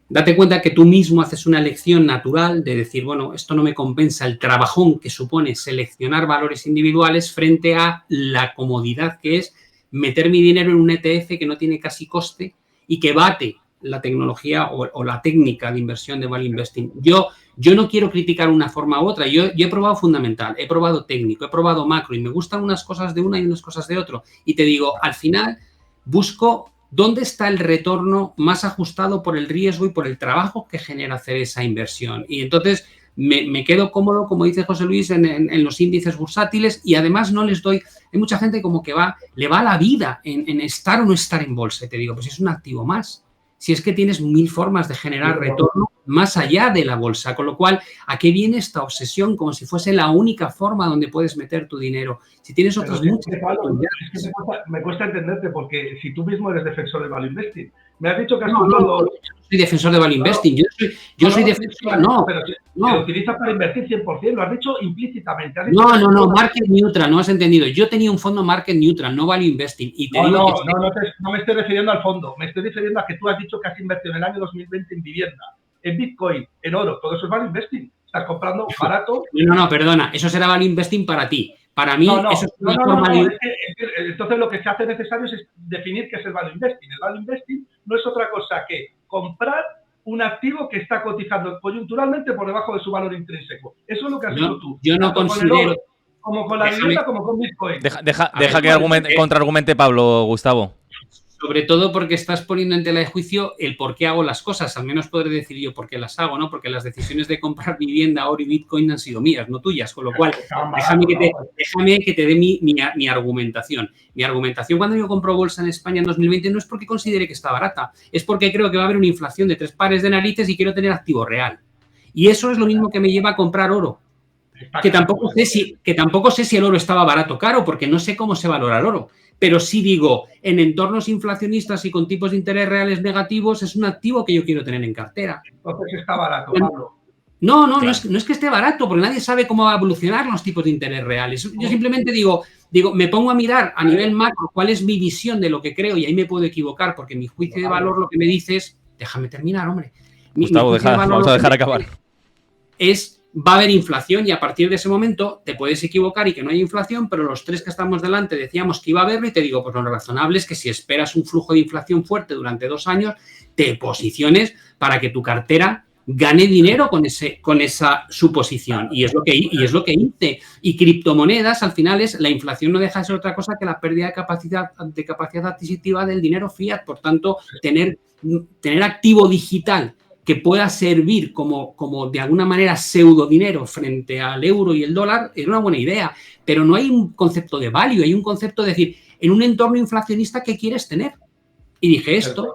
Date cuenta que tú mismo haces una elección natural de decir, bueno, esto no me compensa el trabajón que supone seleccionar valores individuales frente a la comodidad que es meter mi dinero en un ETF que no tiene casi coste y que bate la tecnología o la técnica de inversión de value investing. Yo no quiero criticar una forma u otra. Yo he probado fundamental, he probado técnico, he probado macro y me gustan unas cosas de una y unas cosas de otro. Y te digo, al final busco dónde está el retorno más ajustado por el riesgo y por el trabajo que genera hacer esa inversión. Y entonces me quedo cómodo, como dice José Luis, en los índices bursátiles, y además no les doy... Hay mucha gente como que le va la vida en estar o no estar en bolsa. Y te digo, pues es un activo más. Si es que tienes 1000 formas de generar retorno más allá de la bolsa. Con lo cual, ¿a qué viene esta obsesión? Como si fuese la única forma donde puedes meter tu dinero. Si tienes otras muchas... Es que me cuesta entenderte, porque si tú mismo eres defensor del value investing. Me has dicho que has no soy defensor de value investing. Yo soy defensor... No, pero lo utilizas para invertir 100%. Lo has dicho implícitamente. No, market neutral. No has entendido. Yo tenía un fondo market neutral, no value investing. Y te digo no me estoy refiriendo al fondo. Me estoy refiriendo a que tú has dicho que has invertido en el año 2020 en vivienda, en Bitcoin, en oro. Todo eso es value investing. Estás comprando barato. No, perdona. Eso será value investing para ti. Para mí, eso es una forma de... Entonces, lo que se hace necesario es definir qué es el value investing. El value investing no es otra cosa que comprar un activo que está cotizando coyunturalmente por debajo de su valor intrínseco. Eso es lo que has hecho tú. Yo no considero... Como con la vivienda, como con Bitcoin. Deja que contraargumente Pablo, Gustavo. Sobre todo porque estás poniendo en tela de juicio el por qué hago las cosas. Al menos podré decir yo por qué las hago, ¿no? Porque las decisiones de comprar vivienda, oro y Bitcoin han sido mías, no tuyas. Con lo cual, déjame que te dé mi argumentación. Mi argumentación cuando yo compro bolsa en España en 2020 no es porque considere que está barata. Es porque creo que va a haber una inflación de 3 pares de narices y quiero tener activo real. Y eso es lo mismo que me lleva a comprar oro. Que tampoco sé si el oro estaba barato o caro, porque no sé cómo se valora el oro. Pero sí digo, en entornos inflacionistas y con tipos de interés reales negativos, es un activo que yo quiero tener en cartera. Entonces está barato, Pablo. No es que esté barato, porque nadie sabe cómo va a evolucionar los tipos de interés reales. Yo simplemente digo, me pongo a mirar a nivel macro cuál es mi visión de lo que creo, y ahí me puedo equivocar, porque mi juicio de valor lo que me dice es... Déjame terminar, hombre. Gustavo, vamos a dejar acabar. Va a haber inflación y a partir de ese momento te puedes equivocar y que no haya inflación, pero los tres que estamos delante decíamos que iba a haberlo y te digo, pues lo razonable es que si esperas un flujo de inflación fuerte durante 2 años, te posiciones para que tu cartera gane dinero con esa suposición. Y es lo que hice. Y criptomonedas, al final, la inflación no deja de ser otra cosa que la pérdida de capacidad adquisitiva del dinero fiat. Por tanto, tener activo digital que pueda servir como de alguna manera pseudo dinero frente al euro y el dólar, es una buena idea, pero no hay un concepto de value, hay un concepto de decir, en un entorno inflacionista, ¿qué quieres tener? Y dije esto,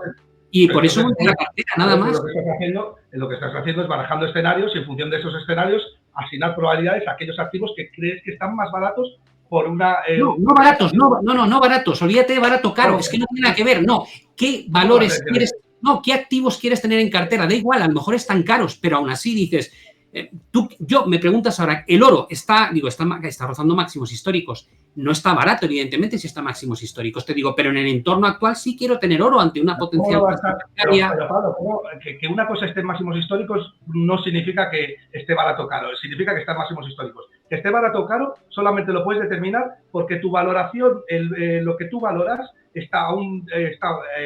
y por eso monté la cartera, nada más. Lo que estás haciendo es barajando escenarios y en función de esos escenarios asignar probabilidades a aquellos activos que crees que están más baratos por una... No baratos, no baratos, olvídate de barato caro, es que no tiene nada que ver, no. ¿Qué valores quieres... No, ¿qué activos quieres tener en cartera? Da igual, a lo mejor están caros, pero aún así dices, yo me preguntas ahora, el oro está rozando máximos históricos, no está barato, evidentemente, si está máximos históricos, te digo, pero en el entorno actual sí quiero tener oro ante una potencial... Pero Pablo, que una cosa esté en máximos históricos no significa que esté barato o caro, significa que está en máximos históricos. Que esté barato o caro solamente lo puedes determinar porque tu valoración, lo que tú valoras, está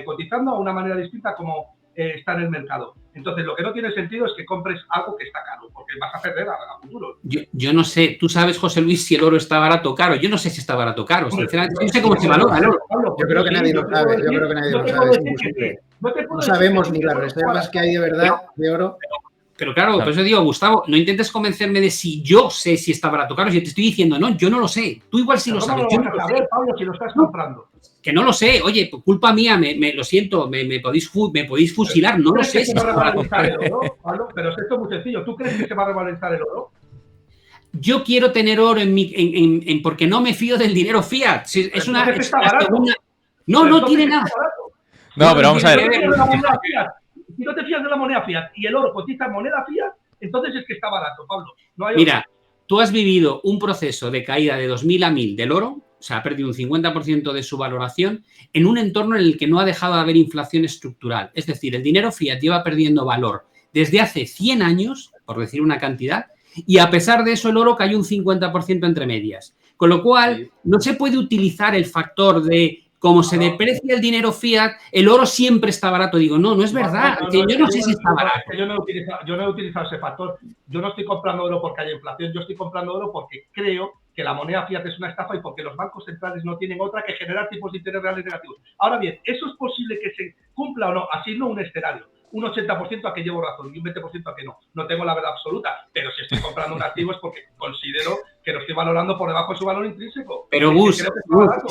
cotizando a una manera distinta como está en el mercado. Entonces, lo que no tiene sentido es que compres algo que está caro, porque vas a perder a futuro. Yo no sé, tú sabes, José Luis, si el oro está barato o caro. Yo no sé si está barato o caro. Sinceramente, no sé cómo se valora el oro. Yo creo que nadie lo sabe. Es imposible. No sabemos ni las reservas que hay de verdad de oro. Pero claro, por eso digo, Gustavo, no intentes convencerme de si yo sé si está barato. Claro, yo te estoy diciendo, no, yo no lo sé. Tú igual sí lo sabes. ¿Cómo lo vas a saber, Pablo, si lo estás comprando? Que no lo sé. Oye, por culpa mía, me lo siento, me podéis fusilar, no lo sé. ¿Crees que se va a revalorizar el oro, Pablo? Pero esto es muy sencillo. ¿Tú crees que se va a revalorizar el oro? Yo quiero tener oro porque no me fío del dinero fiat. Es una segunda... No tiene nada. No, pero vamos a ver. Si no te fías de la moneda fiat y el oro cotiza en moneda fiat, entonces es que está barato, Pablo. Mira, tú has vivido un proceso de caída de 2000 a 1000 del oro, o sea, ha perdido un 50% de su valoración en un entorno en el que no ha dejado de haber inflación estructural. Es decir, el dinero fiat lleva perdiendo valor desde hace 100 años, por decir una cantidad, y a pesar de eso el oro cayó un 50% entre medias. Con lo cual, no se puede utilizar el factor de como se deprecia el dinero fiat, el oro siempre está barato. Digo, no es verdad. Yo no sé si está barato. Yo no he utilizado ese factor. Yo no estoy comprando oro porque haya inflación. Yo estoy comprando oro porque creo que la moneda fiat es una estafa y porque los bancos centrales no tienen otra que generar tipos de interés reales negativos. Ahora bien, ¿eso es posible que se cumpla o no? Así no un escenario. Un 80% a que llevo razón y un 20% a que no. No tengo la verdad absoluta, pero si estoy comprando un activo es porque considero que lo estoy valorando por debajo de su valor intrínseco. Pero Gus,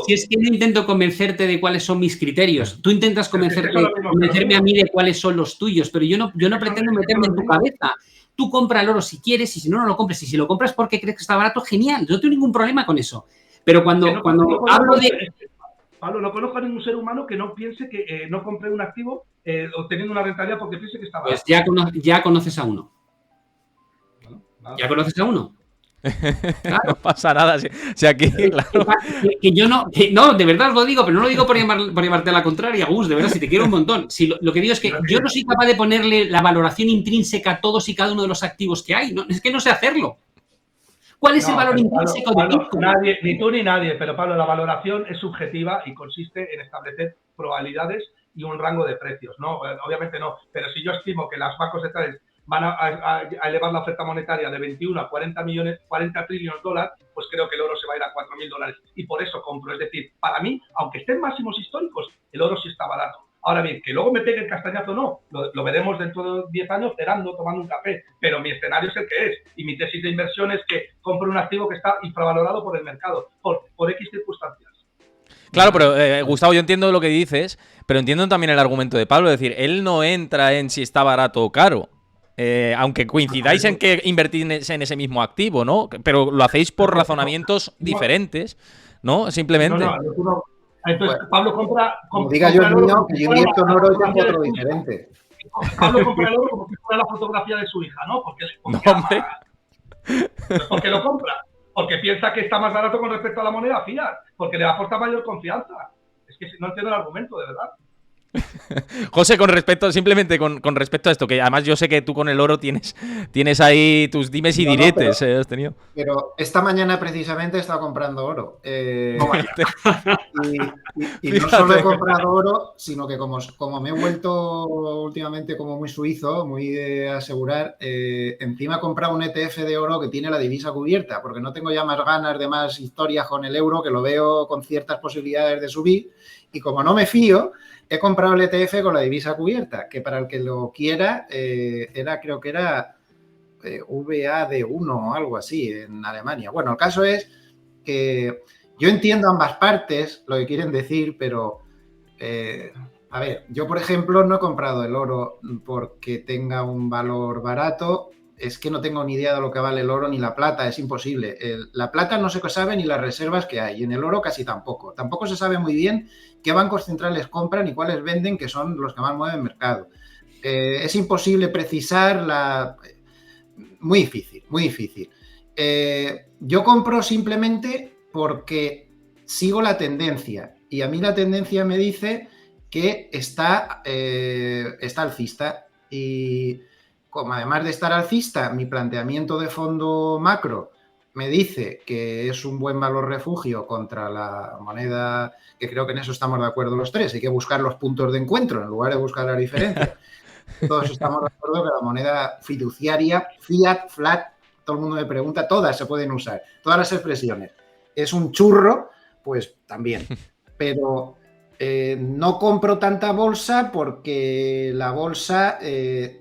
si es que no intento convencerte de cuáles son mis criterios, tú intentas convencerme a mí de cuáles son los tuyos, pero yo no pretendo meterme en tu cabeza. Tú compra el oro si quieres y si no, no lo compres. Y si lo compras porque crees que está barato, genial. No tengo ningún problema con eso. Pero cuando hablo de... Pablo, no conozco a ningún ser humano que no piense que no compre un activo obteniendo una rentabilidad porque piense que está barato. Pues ya conoces a uno. Bueno, ¿ya conoces a uno? Claro. No pasa nada. Si aquí, claro. Que yo no, de verdad lo digo, pero no lo digo por llevarte a la contraria, Gus, de verdad, si te quiero un montón. Si lo que digo es que yo no soy capaz de ponerle la valoración intrínseca a todos y cada uno de los activos que hay. No, es que no sé hacerlo. ¿Cuál es el valor intrínseco de Bitcoin? Nadie, ni tú ni nadie, pero Pablo, la valoración es subjetiva y consiste en establecer probabilidades y un rango de precios, ¿no? Obviamente no, pero si yo estimo que los bancos centrales van a elevar la oferta monetaria de 21 a 40 trillones de dólares, pues creo que el oro se va a ir a $4.000 y por eso compro. Es decir, para mí, aunque esté en máximos históricos, el oro sí está barato. Ahora bien, que luego me pegue el castañazo no, lo veremos dentro de 10 años cenando, tomando un café, pero mi escenario es el que es y mi tesis de inversión es que compro un activo que está infravalorado por el mercado, por X circunstancias. Claro, pero Gustavo, yo entiendo lo que dices, pero entiendo también el argumento de Pablo, es decir, él no entra en si está barato o caro. Aunque coincidáis en que invertís en ese mismo activo, ¿no? Pero lo hacéis por razonamientos diferentes, ¿no? Simplemente. No. Entonces, bueno, Pablo compra... Como diga yo el mío, que yo invierto en oro y tengo otro diferente. Pablo compra el oro como si fuera la fotografía de su hija, ¿no? Porque lo compra. Porque piensa que está más barato con respecto a la moneda fiat. Porque le aporta mayor confianza. Es que no entiendo el argumento, de verdad. José, simplemente con respecto a esto, que además yo sé que tú con el oro tienes ahí tus dimes y diretes. Has tenido. Pero esta mañana precisamente he estado comprando oro. Y no solo he comprado oro, sino que como me he vuelto últimamente como muy suizo, muy de asegurar, encima he comprado un ETF de oro que tiene la divisa cubierta, porque no tengo ya más ganas de más historias con el euro, que lo veo con ciertas posibilidades de subir. Y como no me fío, he comprado el ETF con la divisa cubierta, que para el que lo quiera, creo que era VAD1 o algo así en Alemania. Bueno, el caso es que yo entiendo ambas partes, lo que quieren decir, pero a ver, yo por ejemplo no he comprado el oro porque tenga un valor barato. Es que no tengo ni idea de lo que vale el oro ni la plata, es imposible. La plata no se sabe ni las reservas que hay, y en el oro casi tampoco. Tampoco se sabe muy bien qué bancos centrales compran y cuáles venden, que son los que más mueven el mercado. Es imposible precisar Muy difícil, muy difícil. Yo compro simplemente porque sigo la tendencia, y a mí la tendencia me dice que está alcista, y como además de estar alcista, mi planteamiento de fondo macro me dice que es un buen valor refugio contra la moneda, que creo que en eso estamos de acuerdo los tres. Hay que buscar los puntos de encuentro en lugar de buscar la diferencia. Todos estamos de acuerdo que la moneda fiduciaria, fiat, flat, todo el mundo me pregunta, todas se pueden usar, todas las expresiones. Es un churro, pues también. Pero No compro tanta bolsa porque la bolsa,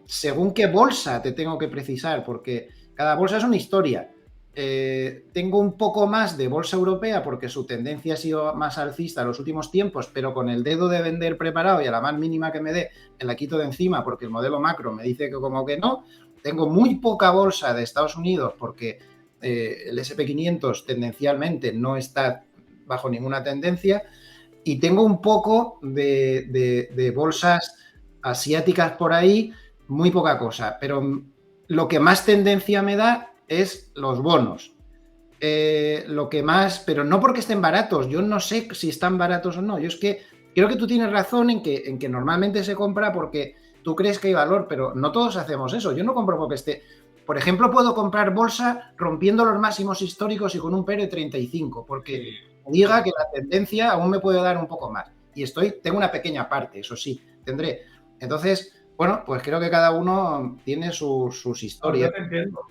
según qué bolsa te tengo que precisar, porque cada bolsa es una historia. Tengo un poco más de bolsa europea porque su tendencia ha sido más alcista en los últimos tiempos, pero con el dedo de vender preparado y a la más mínima que me dé, me la quito de encima porque el modelo macro me dice que como que no. Tengo muy poca bolsa de Estados Unidos porque el SP500 tendencialmente no está bajo ninguna tendencia. Y tengo un poco de bolsas asiáticas por ahí, muy poca cosa. Pero lo que más tendencia me da es los bonos. Lo que más, pero no porque estén baratos. Yo no sé si están baratos o no. Yo es que creo que tú tienes razón en que normalmente se compra porque tú crees que hay valor, pero no todos hacemos eso. Yo no compro porque esté... Por ejemplo, puedo comprar bolsa rompiendo los máximos históricos y con un PER de 35, porque diga que la tendencia aún me puede dar un poco más. Y tengo una pequeña parte, eso sí, tendré. Entonces, bueno, pues creo que cada uno tiene sus historias.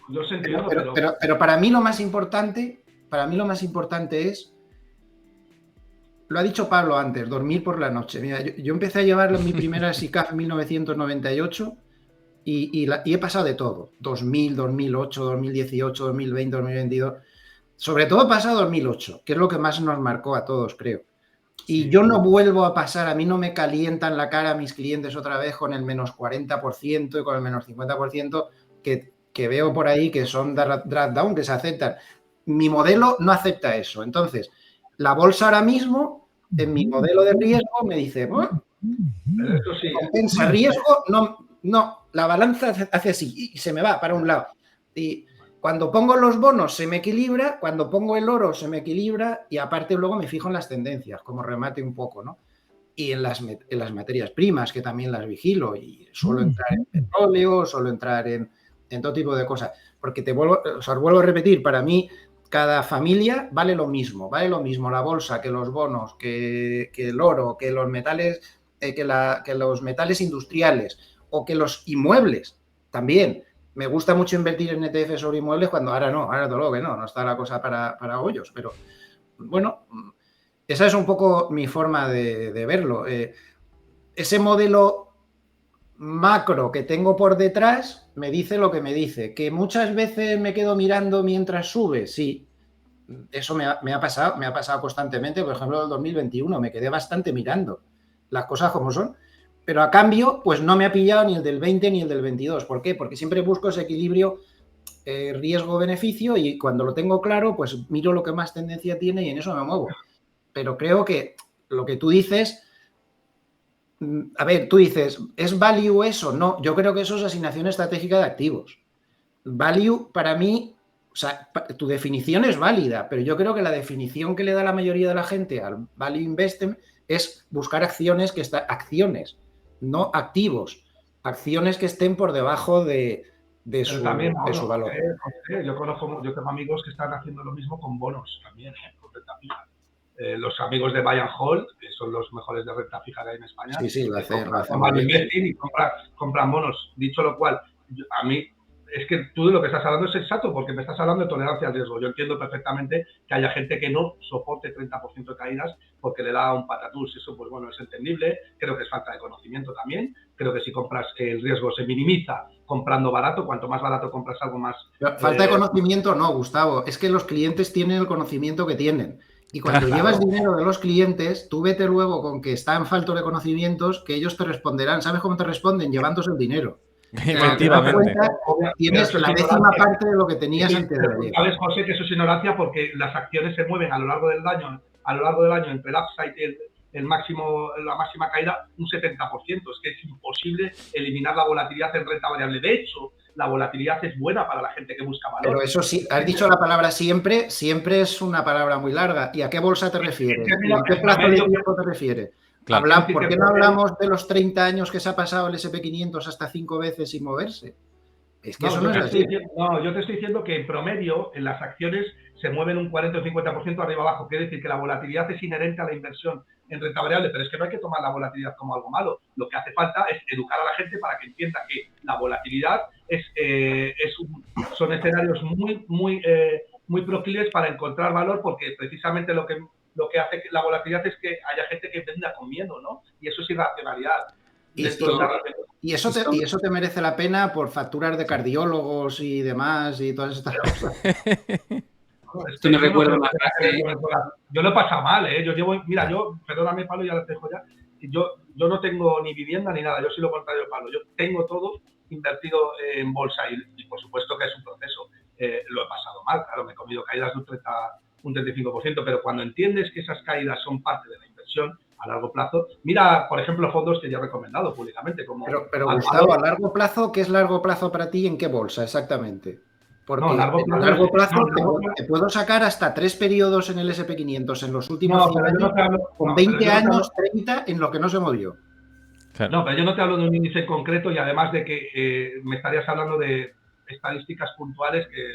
Yo te entiendo, pero para mí lo más importante es, lo ha dicho Pablo antes, dormir por la noche. Mira, yo empecé a llevar mi primera SICAF en 1998 y he pasado de todo. 2000, 2008, 2018, 2020, 2022. Sobre todo he pasado 2008, que es lo que más nos marcó a todos, creo. Y yo no vuelvo a pasar, a mí no me calientan la cara a mis clientes otra vez con el menos 40% y con el menos 50% que veo por ahí que son drag down, que se aceptan. Mi modelo no acepta eso. Entonces, la bolsa ahora mismo, en mi modelo de riesgo, me dice, eso sí, compensa riesgo, no, la balanza hace así y se me va para un lado. Y cuando pongo los bonos se me equilibra, cuando pongo el oro se me equilibra y aparte luego me fijo en las tendencias, como remate un poco, ¿no? Y en las materias primas, que también las vigilo y suelo entrar en petróleo, suelo entrar en todo tipo de cosas. Porque os vuelvo a repetir, para mí cada familia vale lo mismo la bolsa que los bonos, que el oro, que los metales, que los metales industriales o que los inmuebles también. Me gusta mucho invertir en ETF sobre inmuebles cuando ahora todo lo que no está la cosa para hoyos, pero bueno, esa es un poco mi forma de verlo. Ese modelo macro que tengo por detrás me dice lo que me dice. Que muchas veces me quedo mirando mientras sube, sí. Eso me ha pasado constantemente. Por ejemplo, en el 2021 me quedé bastante mirando las cosas como son. Pero a cambio, pues no me ha pillado ni el del 20 ni el del 22. ¿Por qué? Porque siempre busco ese equilibrio riesgo-beneficio y cuando lo tengo claro, pues miro lo que más tendencia tiene y en eso me muevo. Pero creo que lo que tú dices, a ver, tú dices, ¿es value eso? No, yo creo que eso es asignación estratégica de activos. Value para mí, o sea, tu definición es válida, pero yo creo que la definición que le da la mayoría de la gente al value investment es buscar acciones no activos, acciones que estén por debajo de su valor. Yo tengo amigos que están haciendo lo mismo con bonos también, con renta fija. Los amigos de Buy and Hold, que son los mejores de renta fija que hay en España, lo hacen y compran bonos. Dicho lo cual, a mí es que tú de lo que estás hablando es exacto, porque me estás hablando de tolerancia al riesgo. Yo entiendo perfectamente que haya gente que no soporte 30% de caídas porque le da un patatús. Eso, pues bueno, es entendible. Creo que es falta de conocimiento también. Creo que si compras, el riesgo se minimiza comprando barato. Cuanto más barato compras algo más... Falta de conocimiento no, Gustavo. Es que los clientes tienen el conocimiento que tienen. Y cuando llevas dinero de los clientes, tú vete luego con que están faltos de conocimientos, que ellos te responderán. ¿Sabes cómo te responden? Llevándose el dinero. Efectivamente. Tienes la décima parte de lo que tenías antes de ayer. Sabes, José, que eso es ignorancia porque las acciones se mueven a lo largo del año entre el upside y la máxima caída un 70%. Es que es imposible eliminar la volatilidad en renta variable. De hecho, la volatilidad es buena para la gente que busca valor. Pero eso sí, has dicho la palabra siempre es una palabra muy larga. ¿Y a qué bolsa te refieres? ¿Y a qué plazo de tiempo te refieres? Claro. ¿Por qué no hablamos de los 30 años que se ha pasado el SP500 hasta 5 veces sin moverse? Es que eso no es así. Yo te estoy diciendo que en promedio en las acciones se mueven un 40 o 50% arriba abajo. Quiere decir que la volatilidad es inherente a la inversión en renta variable, pero es que no hay que tomar la volatilidad como algo malo. Lo que hace falta es educar a la gente para que entienda que la volatilidad son escenarios muy proclives para encontrar valor, porque precisamente lo que lo que hace que la volatilidad es que haya gente que venda con miedo, ¿no? Y eso es irracionalidad. Y eso te merece la pena por facturas de cardiólogos y demás y todas estas cosas. Esto me recuerda una frase. Yo lo he pasado mal, ¿eh? Perdóname, Pablo, ya lo dejo ya. Yo no tengo ni vivienda ni nada, yo soy lo contrario de Pablo. Yo tengo todo invertido en bolsa y por supuesto que es un proceso. Lo he pasado mal, claro, me he comido caídas de un 35%, pero cuando entiendes que esas caídas son parte de la inversión a largo plazo, mira, por ejemplo, fondos que ya he recomendado públicamente. Pero Gustavo, a largo plazo, ¿qué es largo plazo para ti y en qué bolsa exactamente? Porque a largo plazo te puedo sacar hasta 3 periodos en el SP500 en los últimos 100 años, con 20 años, 30 en lo que no se movió. Claro. No, pero yo no te hablo de un índice concreto y además de que me estarías hablando de estadísticas puntuales que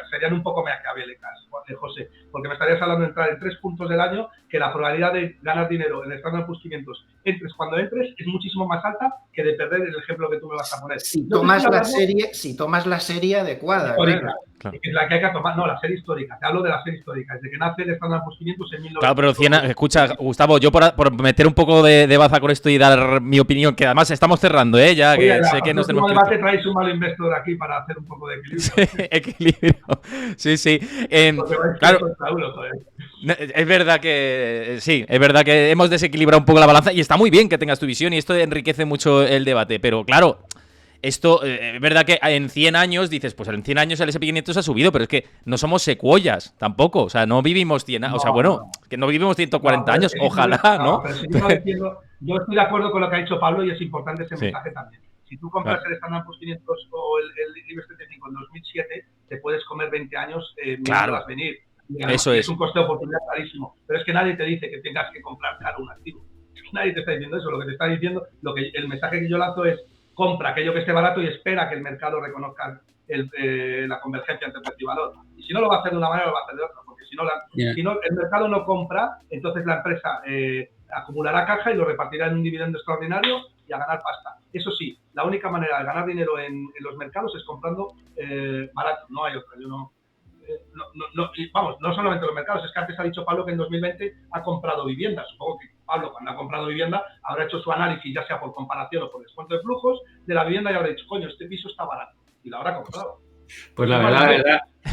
serían un poco maquiavélicas, José, porque me estarías hablando de entrar en 3 puntos del año, que la probabilidad de ganar dinero en el Standard & Poor's 500 cuando entres es muchísimo más alta que de perder el ejemplo que tú me vas a poner. Si tomas la serie adecuada. Histórica, claro. Es la que hay que tomar, no, la serie histórica, te hablo de la serie histórica, desde que nace el Standard & Poor's 500 en 1900. Claro, pero escucha, Gustavo, yo por meter un poco de baza con esto y dar mi opinión, que además estamos cerrando, ya que oye, sé que nos tenemos que... debate traéis un mal investor aquí para hacer un poco de equilibrio. Sí, equilibrio. Sí. Claro. Es verdad que sí, es verdad que hemos desequilibrado un poco la balanza y está muy bien que tengas tu visión y esto enriquece mucho el debate, pero claro, esto es verdad que en 100 años dices, pues en 100 años el SP500 ha subido, pero es que no somos secuoyas tampoco, o sea, no vivimos 100 años, que no vivimos 140 años, ojalá, ¿no? Yo estoy de acuerdo con lo que ha dicho Pablo y es importante ese mensaje también. Si tú compras el Standard & Poor's 500 o el IBEX 35 en 2007, te puedes comer 20 años mientras venir. Eso es un coste de oportunidad clarísimo. Pero es que nadie te dice que tengas que comprar caro un activo. Es que nadie te está diciendo eso. Lo que te está diciendo, el mensaje que yo lanzo es compra aquello que esté barato y espera que el mercado reconozca la convergencia entre precio y valor. Y si no lo va a hacer de una manera, lo va a hacer de otra. Porque si no el mercado no compra, entonces la empresa acumulará caja y lo repartirá en un dividendo extraordinario y a ganar pasta. Eso sí, la única manera de ganar dinero en los mercados es comprando barato. No hay otra. No solamente los mercados, es que antes ha dicho Pablo que en 2020 ha comprado vivienda. Supongo que Pablo, cuando ha comprado vivienda, habrá hecho su análisis, ya sea por comparación o por descuento de flujos, de la vivienda y habrá dicho, coño, este piso está barato. Y lo habrá comprado. Pues la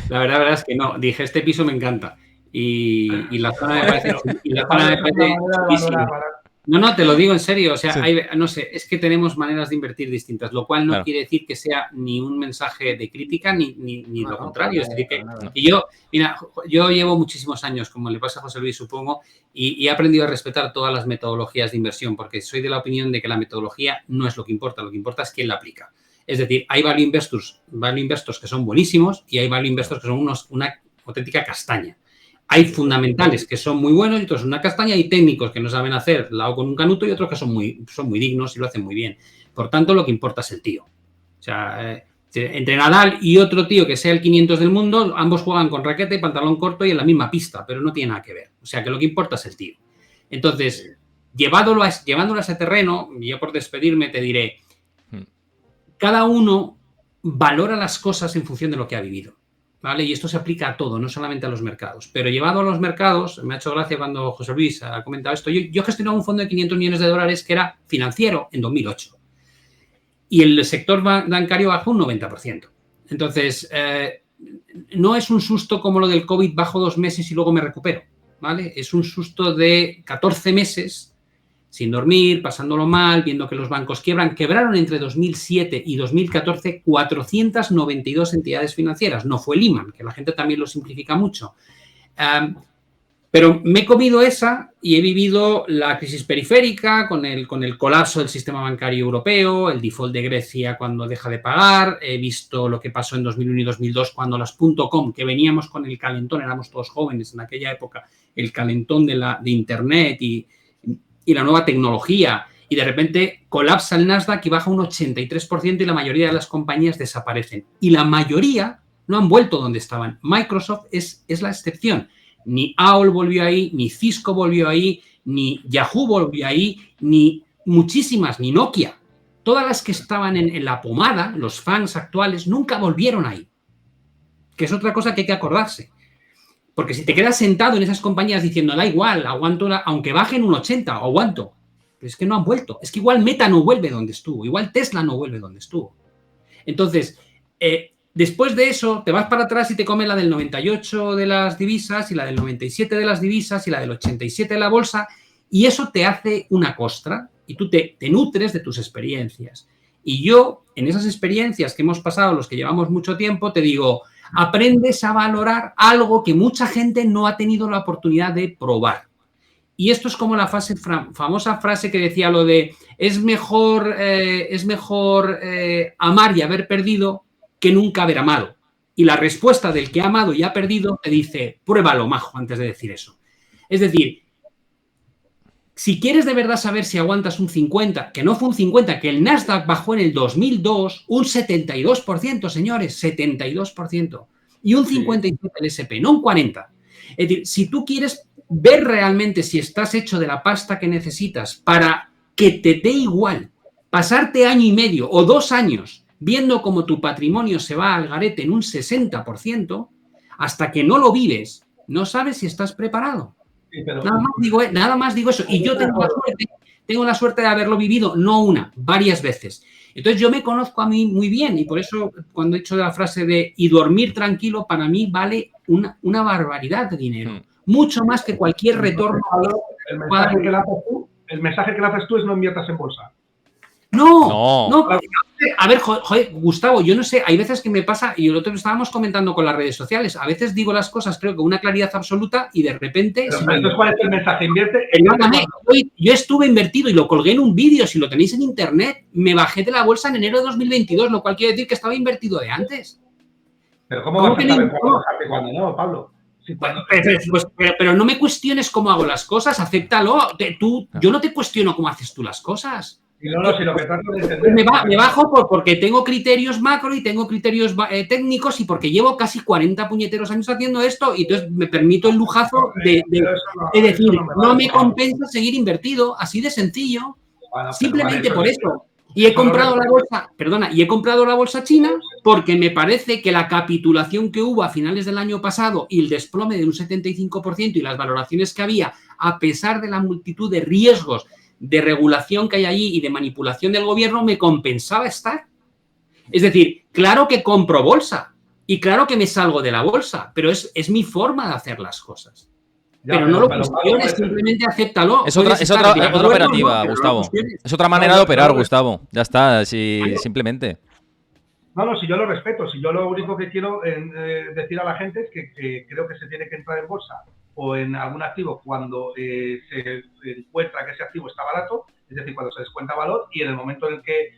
verdad es que no. Dije, este piso me encanta. Y la zona me parece chulísima. No, te lo digo en serio. O sea, no sé, es que tenemos maneras de invertir distintas, lo cual no quiere decir que sea ni un mensaje de crítica ni lo contrario. Es decir, que yo llevo muchísimos años, como le pasa a José Luis, supongo, y he aprendido a respetar todas las metodologías de inversión, porque soy de la opinión de que la metodología no es lo que importa es quién la aplica. Es decir, hay value investors que son buenísimos y hay value investors que son una auténtica castaña. Hay fundamentales que son muy buenos y otros una castaña, y técnicos que no saben hacer lado con un canuto y otros que son muy dignos y lo hacen muy bien. Por tanto, lo que importa es el tío. O sea, entre Nadal y otro tío que sea el 500 del mundo, ambos juegan con raqueta y pantalón corto y en la misma pista, pero no tiene nada que ver. O sea, que lo que importa es el tío. Entonces, llevándolo a ese terreno, y yo por despedirme te diré, cada uno valora las cosas en función de lo que ha vivido. ¿Vale? Y esto se aplica a todo, no solamente a los mercados. Pero llevado a los mercados, me ha hecho gracia cuando José Luis ha comentado esto. Yo gestionaba un fondo de 500 millones de dólares que era financiero en 2008. Y el sector bancario bajó un 90%. Entonces, no es un susto como lo del COVID, bajo 2 meses y luego me recupero. ¿Vale? Es un susto de 14 meses sin dormir, pasándolo mal, viendo que los bancos quiebran. Quebraron entre 2007 y 2014 492 entidades financieras. No fue Lehman, que la gente también lo simplifica mucho. Pero me he comido esa y he vivido la crisis periférica con el colapso del sistema bancario europeo, el default de Grecia cuando deja de pagar. He visto lo que pasó en 2001 y 2002 cuando las .com, que veníamos con el calentón, éramos todos jóvenes en aquella época, el calentón de Internet y la nueva tecnología, y de repente colapsa el Nasdaq y baja un 83% y la mayoría de las compañías desaparecen. Y la mayoría no han vuelto donde estaban. Microsoft es la excepción. Ni AOL volvió ahí, ni Cisco volvió ahí, ni Yahoo volvió ahí, ni muchísimas, ni Nokia. Todas las que estaban en la pomada, los fans actuales, nunca volvieron ahí. Que es otra cosa que hay que acordarse. Porque si te quedas sentado en esas compañías diciendo, da igual, aguanto, aunque bajen un 80, aguanto. Pero es que no han vuelto. Es que igual Meta no vuelve donde estuvo. Igual Tesla no vuelve donde estuvo. Entonces, después de eso, te vas para atrás y te comes la del 98 de las divisas y la del 97 de las divisas y la del 87 de la bolsa, y eso te hace una costra y tú te nutres de tus experiencias. Y yo, en esas experiencias que hemos pasado, los que llevamos mucho tiempo, te digo, aprendes a valorar algo que mucha gente no ha tenido la oportunidad de probar. Y esto es como la famosa frase que decía lo de es mejor amar y haber perdido que nunca haber amado. Y la respuesta del que ha amado y ha perdido te dice, pruébalo, majo, antes de decir eso. Es decir, si quieres de verdad saber si aguantas un 50, que no fue un 50, que el Nasdaq bajó en el 2002 un 72%, señores, 72%. Y un 57 el SP, no un 40. Es decir, si tú quieres ver realmente si estás hecho de la pasta que necesitas para que te dé igual pasarte año y medio o 2 años viendo cómo tu patrimonio se va al garete en un 60%, hasta que no lo vives, no sabes si estás preparado. Sí, pero... nada más digo eso. Y yo tengo la suerte de haberlo vivido, no una, varias veces. Entonces yo me conozco a mí muy bien y por eso cuando he hecho la frase de y dormir tranquilo, para mí vale una barbaridad de dinero. Mucho más que cualquier retorno. El mensaje que le haces tú es no inviertas en bolsa. No. A ver, joder, Gustavo, yo no sé, hay veces que me pasa, y el otro estábamos comentando con las redes sociales, a veces digo las cosas, creo que con una claridad absoluta y de repente... Entonces, ¿cuál es el mensaje? Invierte... Yo estuve invertido y lo colgué en un vídeo, si lo tenéis en internet, me bajé de la bolsa en enero de 2022, lo cual quiere decir que estaba invertido de antes. Pero ¿cómo vas a saber cuándo no, Pablo? Pero no me cuestiones cómo hago las cosas, acéptalo. Yo no te cuestiono cómo haces tú las cosas. No, si lo que trato de entender... Me bajo porque tengo criterios macro y tengo criterios técnicos y porque llevo casi 40 puñeteros años haciendo esto y entonces me permito el lujazo de decir, no me compensa seguir invertido, así de sencillo, simplemente por eso. Y he comprado la bolsa china porque me parece que la capitulación que hubo a finales del año pasado y el desplome de un 75% y las valoraciones que había, a pesar de la multitud de riesgos de regulación que hay allí y de manipulación del gobierno, me compensaba estar. Es decir, claro que compro bolsa y claro que me salgo de la bolsa, pero es mi forma de hacer las cosas. Pero no lo cuestiones, simplemente acéptalo. Es otra operativa, Gustavo. Es otra manera de operar, Gustavo. Ya está, simplemente. No, si yo lo respeto. Si yo lo único que quiero decir a la gente es que creo que se tiene que entrar en bolsa o en algún activo cuando se encuentra que ese activo está barato, es decir, cuando se descuenta valor, y en el momento en el que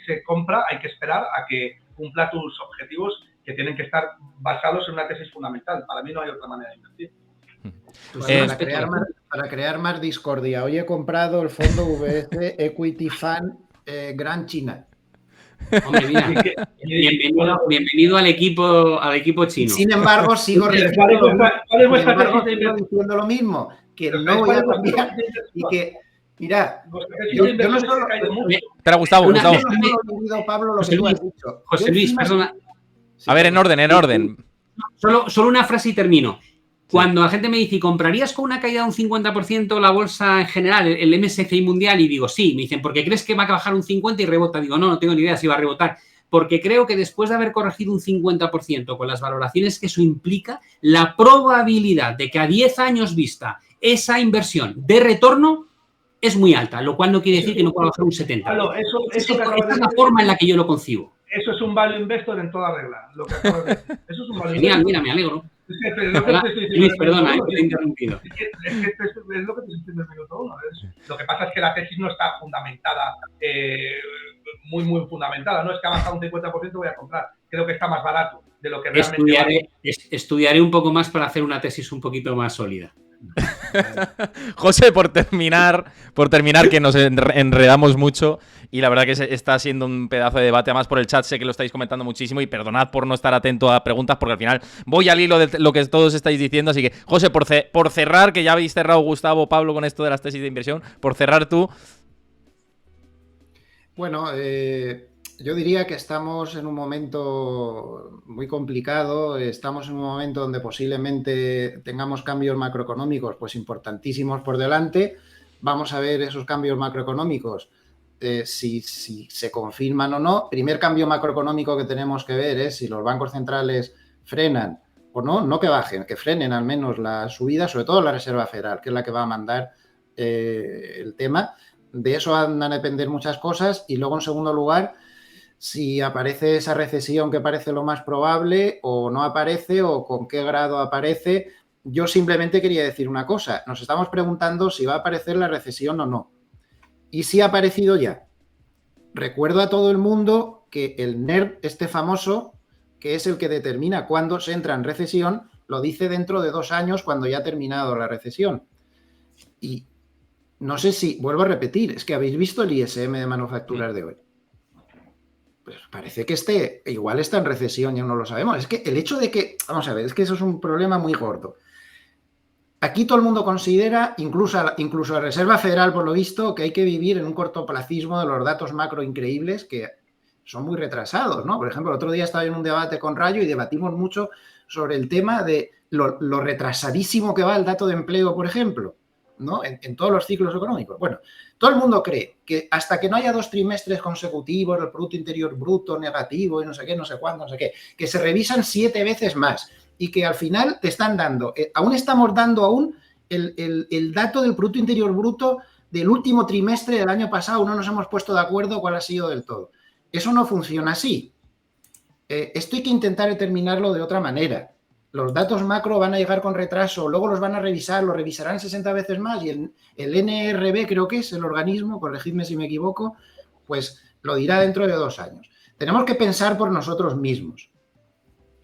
se compra hay que esperar a que cumpla tus objetivos que tienen que estar basados en una tesis fundamental. Para mí no hay otra manera de invertir. Para crear más discordia, hoy he comprado el fondo VS Equity Fund Gran China. Hombre, mira, bienvenido al equipo chino. Sin embargo, sigo diciendo lo mismo, que no voy a cambiar y que, mira, yo no solo... Espera, Gustavo. Pablo, lo que tú has dicho. José Luis, perdona. A ver, en orden. Solo una frase y termino. Cuando la gente me dice, ¿comprarías con una caída de un 50% la bolsa en general, el MSCI mundial? Y digo, sí. Me dicen, ¿por qué crees que va a bajar un 50% y rebota? Digo, no tengo ni idea si va a rebotar. Porque creo que después de haber corregido un 50% con las valoraciones que eso implica, la probabilidad de que a 10 años vista esa inversión de retorno es muy alta, lo cual no quiere decir que no pueda bajar un 70%. Claro, Esa es la forma en la que yo lo concibo. Eso es un value investor en toda regla. Lo que acabas de decir. Eso es un value Genial, mira, me alegro. Luis, perdona, te he interrumpido. Es lo que te estoy diciendo en el minuto 1. Lo que pasa es que la tesis no está fundamentada, muy fundamentada. No es que ha bajado un 50%, voy a comprar. Creo que está más barato de lo que realmente... Estudiaré un poco más para hacer una tesis un poquito más sólida. José, por terminar, que nos enredamos mucho y la verdad que está siendo un pedazo de debate, además por el chat sé que lo estáis comentando muchísimo y perdonad por no estar atento a preguntas porque al final voy al hilo de lo que todos estáis diciendo, así que José, por cerrar, que ya habéis cerrado Gustavo, Pablo con esto de las tesis de inversión, por cerrar tú. Bueno, Yo diría que estamos en un momento muy complicado, estamos en un momento donde posiblemente tengamos cambios macroeconómicos pues importantísimos por delante. Vamos a ver esos cambios macroeconómicos, si se confirman o no. Primer cambio macroeconómico que tenemos que ver es si los bancos centrales frenan o no que bajen, que frenen al menos la subida, sobre todo la Reserva Federal, que es la que va a mandar el tema. De eso van a depender muchas cosas. Y luego, en segundo lugar, si aparece esa recesión que parece lo más probable o no aparece o con qué grado aparece. Yo simplemente quería decir una cosa. Nos estamos preguntando si va a aparecer la recesión o no. ¿Y si ha aparecido ya? Recuerdo a todo el mundo que el NERD, este famoso, que es el que determina cuándo se entra en recesión, lo dice dentro de 2 años cuando ya ha terminado la recesión. Y no sé si, vuelvo a repetir, es que habéis visto el ISM de manufacturas de hoy. Pues parece que igual está en recesión y aún no lo sabemos. Es que el hecho de que, vamos a ver, es que eso es un problema muy gordo. Aquí todo el mundo considera, incluso la Reserva Federal, por lo visto, que hay que vivir en un cortoplacismo de los datos macro increíbles que son muy retrasados, ¿no? Por ejemplo, el otro día estaba en un debate con Rayo y debatimos mucho sobre el tema de lo retrasadísimo que va el dato de empleo, por ejemplo, ¿no? En todos los ciclos económicos. Bueno, todo el mundo cree que hasta que no haya 2 trimestres consecutivos, el Producto Interior Bruto negativo y no sé qué, no sé cuándo, no sé qué, que se revisan 7 veces más y que al final te están dando, aún estamos dando el dato del Producto Interior Bruto del último trimestre del año pasado, no nos hemos puesto de acuerdo cuál ha sido del todo. Eso no funciona así. Esto hay que intentar determinarlo de otra manera. Los datos macro van a llegar con retraso, luego los van a revisar, los revisarán 60 veces más y el NRB, creo que es el organismo, corregidme si me equivoco, pues lo dirá dentro de 2 años. Tenemos que pensar por nosotros mismos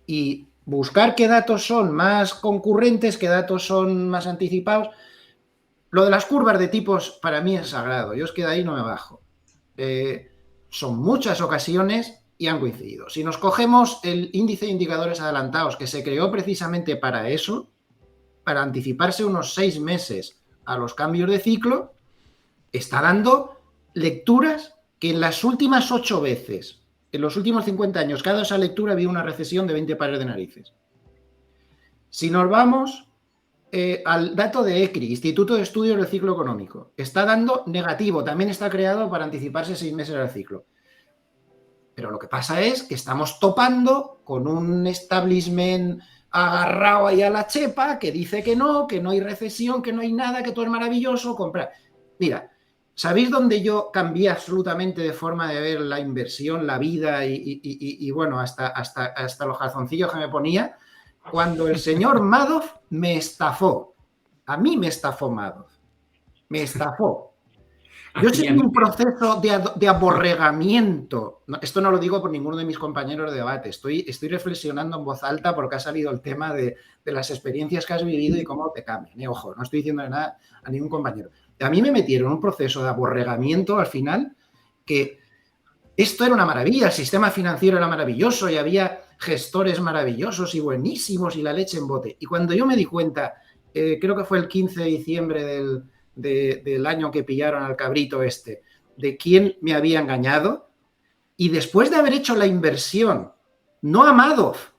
y buscar qué datos son más concurrentes, qué datos son más anticipados. Lo de las curvas de tipos para mí es sagrado, yo es que de ahí no me bajo. Son muchas ocasiones y han coincidido. Si nos cogemos el índice de indicadores adelantados, que se creó precisamente para eso, para anticiparse unos 6 meses a los cambios de ciclo, está dando lecturas que en las últimas 8 veces, en los últimos 50 años, cada esa lectura había una recesión de 20 pares de narices. Si nos vamos al dato de ECRI, Instituto de Estudios del Ciclo Económico, está dando negativo, también está creado para anticiparse 6 meses al ciclo. Pero lo que pasa es que estamos topando con un establishment agarrado ahí a la chepa que dice que no hay recesión, que no hay nada, que todo es maravilloso, comprar. Mira, ¿sabéis dónde yo cambié absolutamente de forma de ver la inversión, la vida y bueno, hasta los calzoncillos que me ponía? Cuando el señor Madoff me estafó. A mí me estafó Madoff. Me estafó. Yo estoy en un proceso de aborregamiento. Esto no lo digo por ninguno de mis compañeros de debate. Estoy reflexionando en voz alta porque ha salido el tema de las experiencias que has vivido y cómo te cambian. Ojo, no estoy diciendo nada a ningún compañero. A mí me metieron en un proceso de aborregamiento al final que esto era una maravilla. El sistema financiero era maravilloso y había gestores maravillosos y buenísimos y la leche en bote. Y cuando yo me di cuenta, creo que fue el 15 de diciembre del año que pillaron al cabrito este, de quién me había engañado, y después de haber hecho la inversión, no a Madoff,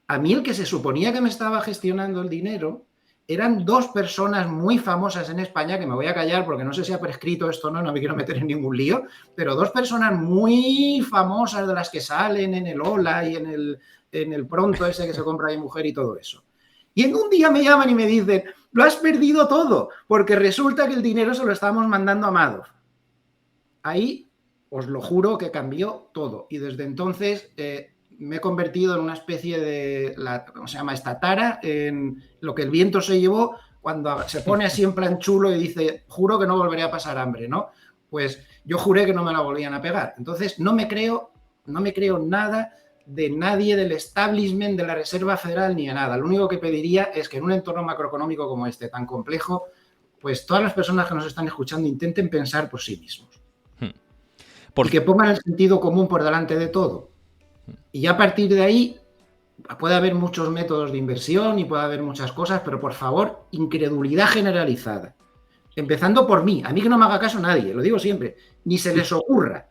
a mí el que se suponía que me estaba gestionando el dinero, eran 2 personas muy famosas en España, que me voy a callar porque no sé si ha prescrito esto o no me quiero meter en ningún lío, pero 2 personas muy famosas de las que salen en el Ola y en el Pronto ese que se compra de mujer y todo eso. Y en un día me llaman y me dicen, lo has perdido todo, porque resulta que el dinero se lo estábamos mandando a Madoff. Ahí, os lo juro que cambió todo. Y desde entonces me he convertido en una especie de, ¿cómo se llama? Esta tara, en lo que el viento se llevó, cuando se pone así en plan chulo y dice, juro que no volveré a pasar hambre, ¿no? Pues yo juré que no me la volvían a pegar. Entonces no me creo nada de nadie del establishment de la Reserva Federal ni a nada. Lo único que pediría es que en un entorno macroeconómico como este, tan complejo, pues todas las personas que nos están escuchando intenten pensar por sí mismos. Y que pongan el sentido común por delante de todo. Y ya a partir de ahí puede haber muchos métodos de inversión y puede haber muchas cosas, pero por favor, incredulidad generalizada. Empezando por mí. A mí que no me haga caso nadie, lo digo siempre. Ni se les ocurra.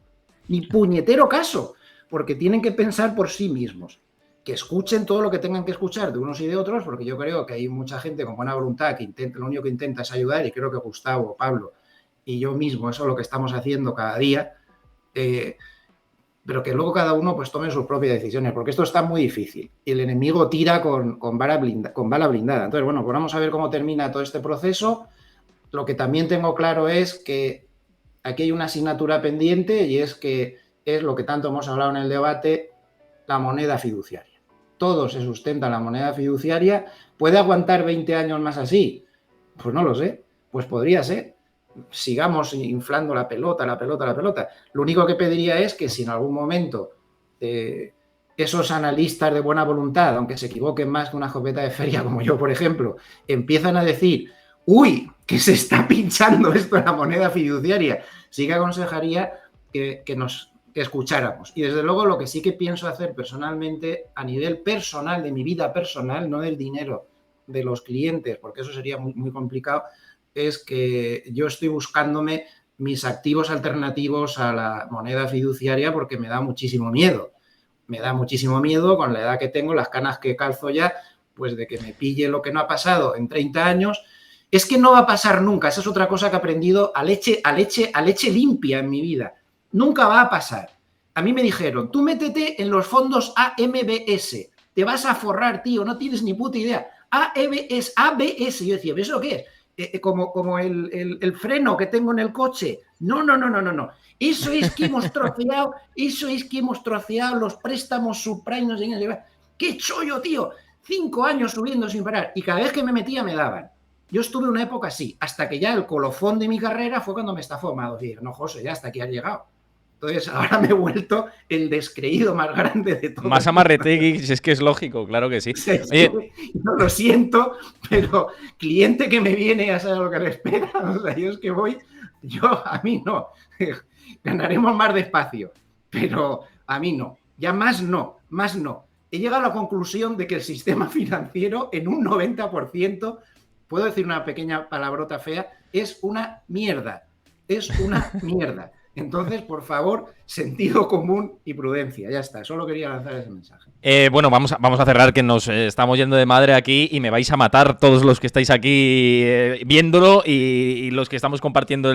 ni puñetero caso, porque tienen que pensar por sí mismos. Que escuchen todo lo que tengan que escuchar de unos y de otros, porque yo creo que hay mucha gente con buena voluntad que intenta, lo único que intenta es ayudar, y creo que Gustavo, Pablo y yo mismo, eso es lo que estamos haciendo cada día, pero que luego cada uno pues tome sus propias decisiones, porque esto está muy difícil y el enemigo tira con bala blindada. Entonces, bueno, pues vamos a ver cómo termina todo este proceso. Lo que también tengo claro es que aquí hay una asignatura pendiente, y es que es lo que tanto hemos hablado en el debate, la moneda fiduciaria. Todo se sustenta en la moneda fiduciaria. ¿Puede aguantar 20 años más así? Pues no lo sé. Pues podría ser. Sigamos inflando la pelota. Lo único que pediría es que si en algún momento esos analistas de buena voluntad, aunque se equivoquen más que una escopeta de feria como yo, por ejemplo, empiezan a decir, uy, que se está pinchando esto en la moneda fiduciaria, sí que aconsejaría que escucháramos. Y desde luego lo que sí que pienso hacer personalmente, a nivel personal, de mi vida personal, no del dinero de los clientes, porque eso sería muy, muy complicado, es que yo estoy buscándome mis activos alternativos a la moneda fiduciaria, porque me da muchísimo miedo. Me da muchísimo miedo con la edad que tengo, las canas que calzo ya, pues de que me pille lo que no ha pasado en 30 años. Es que no va a pasar nunca. Esa es otra cosa que he aprendido a leche limpia en mi vida. Nunca va a pasar. A mí me dijeron, tú métete en los fondos AMBS, te vas a forrar, tío, no tienes ni puta idea. ABS. Yo decía, ¿eso qué es? Como el freno que tengo en el coche. No. Eso es que hemos troceado los préstamos subprime, no sé qué. ¡Qué chollo, tío! 5 años subiendo sin parar. Y cada vez que me metía me daban. Yo estuve una época así, hasta que ya el colofón de mi carrera fue cuando me estafó Amado. Dije, no, José, ya hasta aquí has llegado. Entonces ahora me he vuelto el descreído más grande de todos. Más amarretegui, si es que es lógico, claro que sí. Oye, no lo siento, pero cliente que me viene ya sabe lo que le espera. O sea, yo es que voy, a mí no. Ganaremos más despacio, pero a mí no. Ya más no. He llegado a la conclusión de que el sistema financiero en un 90%, puedo decir una pequeña palabrota fea, es una mierda. Entonces, por favor, sentido común y prudencia. Ya está, solo quería lanzar ese mensaje. Bueno, vamos a cerrar, que nos estamos yendo de madre aquí y me vais a matar todos los que estáis aquí viéndolo y los que estamos compartiendo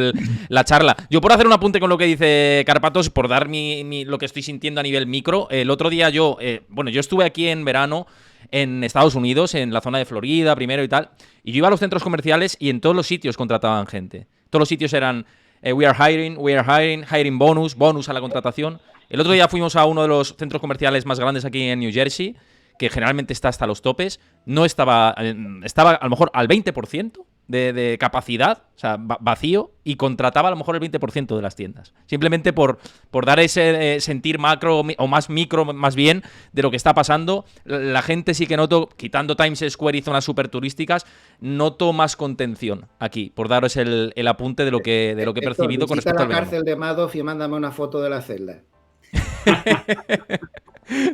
la charla. Yo, por hacer un apunte con lo que dice Cárpatos, por dar lo que estoy sintiendo a nivel micro, el otro día yo estuve aquí en verano en Estados Unidos, en la zona de Florida primero y tal, y yo iba a los centros comerciales y en todos los sitios contrataban gente. Todos los sitios eran we are hiring bonus a la contratación. El otro día fuimos a uno de los centros comerciales más grandes aquí en New Jersey, que generalmente está hasta los topes. No estaba a lo mejor al 20% de capacidad, o sea, vacío, y contrataba a lo mejor el 20% de las tiendas. Simplemente por dar ese sentir macro, o más micro, más bien, de lo que está pasando. La gente sí que noto, quitando Times Square y zonas súper turísticas, noto más contención aquí, por daros el apunte de lo que he percibido con respecto al verano. Visita la cárcel de Madoff y mándame una foto de la celda.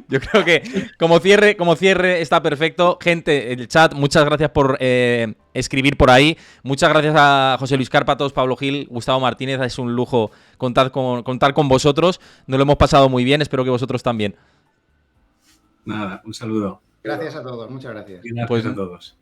Yo creo que como cierre está perfecto. Gente, el chat, muchas gracias por escribir por ahí. Muchas gracias a José Luis Cárpatos, Pablo Gil, Gustavo Martínez. Es un lujo contar con vosotros. Nos lo hemos pasado muy bien, espero que vosotros también. Nada, un saludo. Gracias a todos, muchas gracias. Gracias a todos.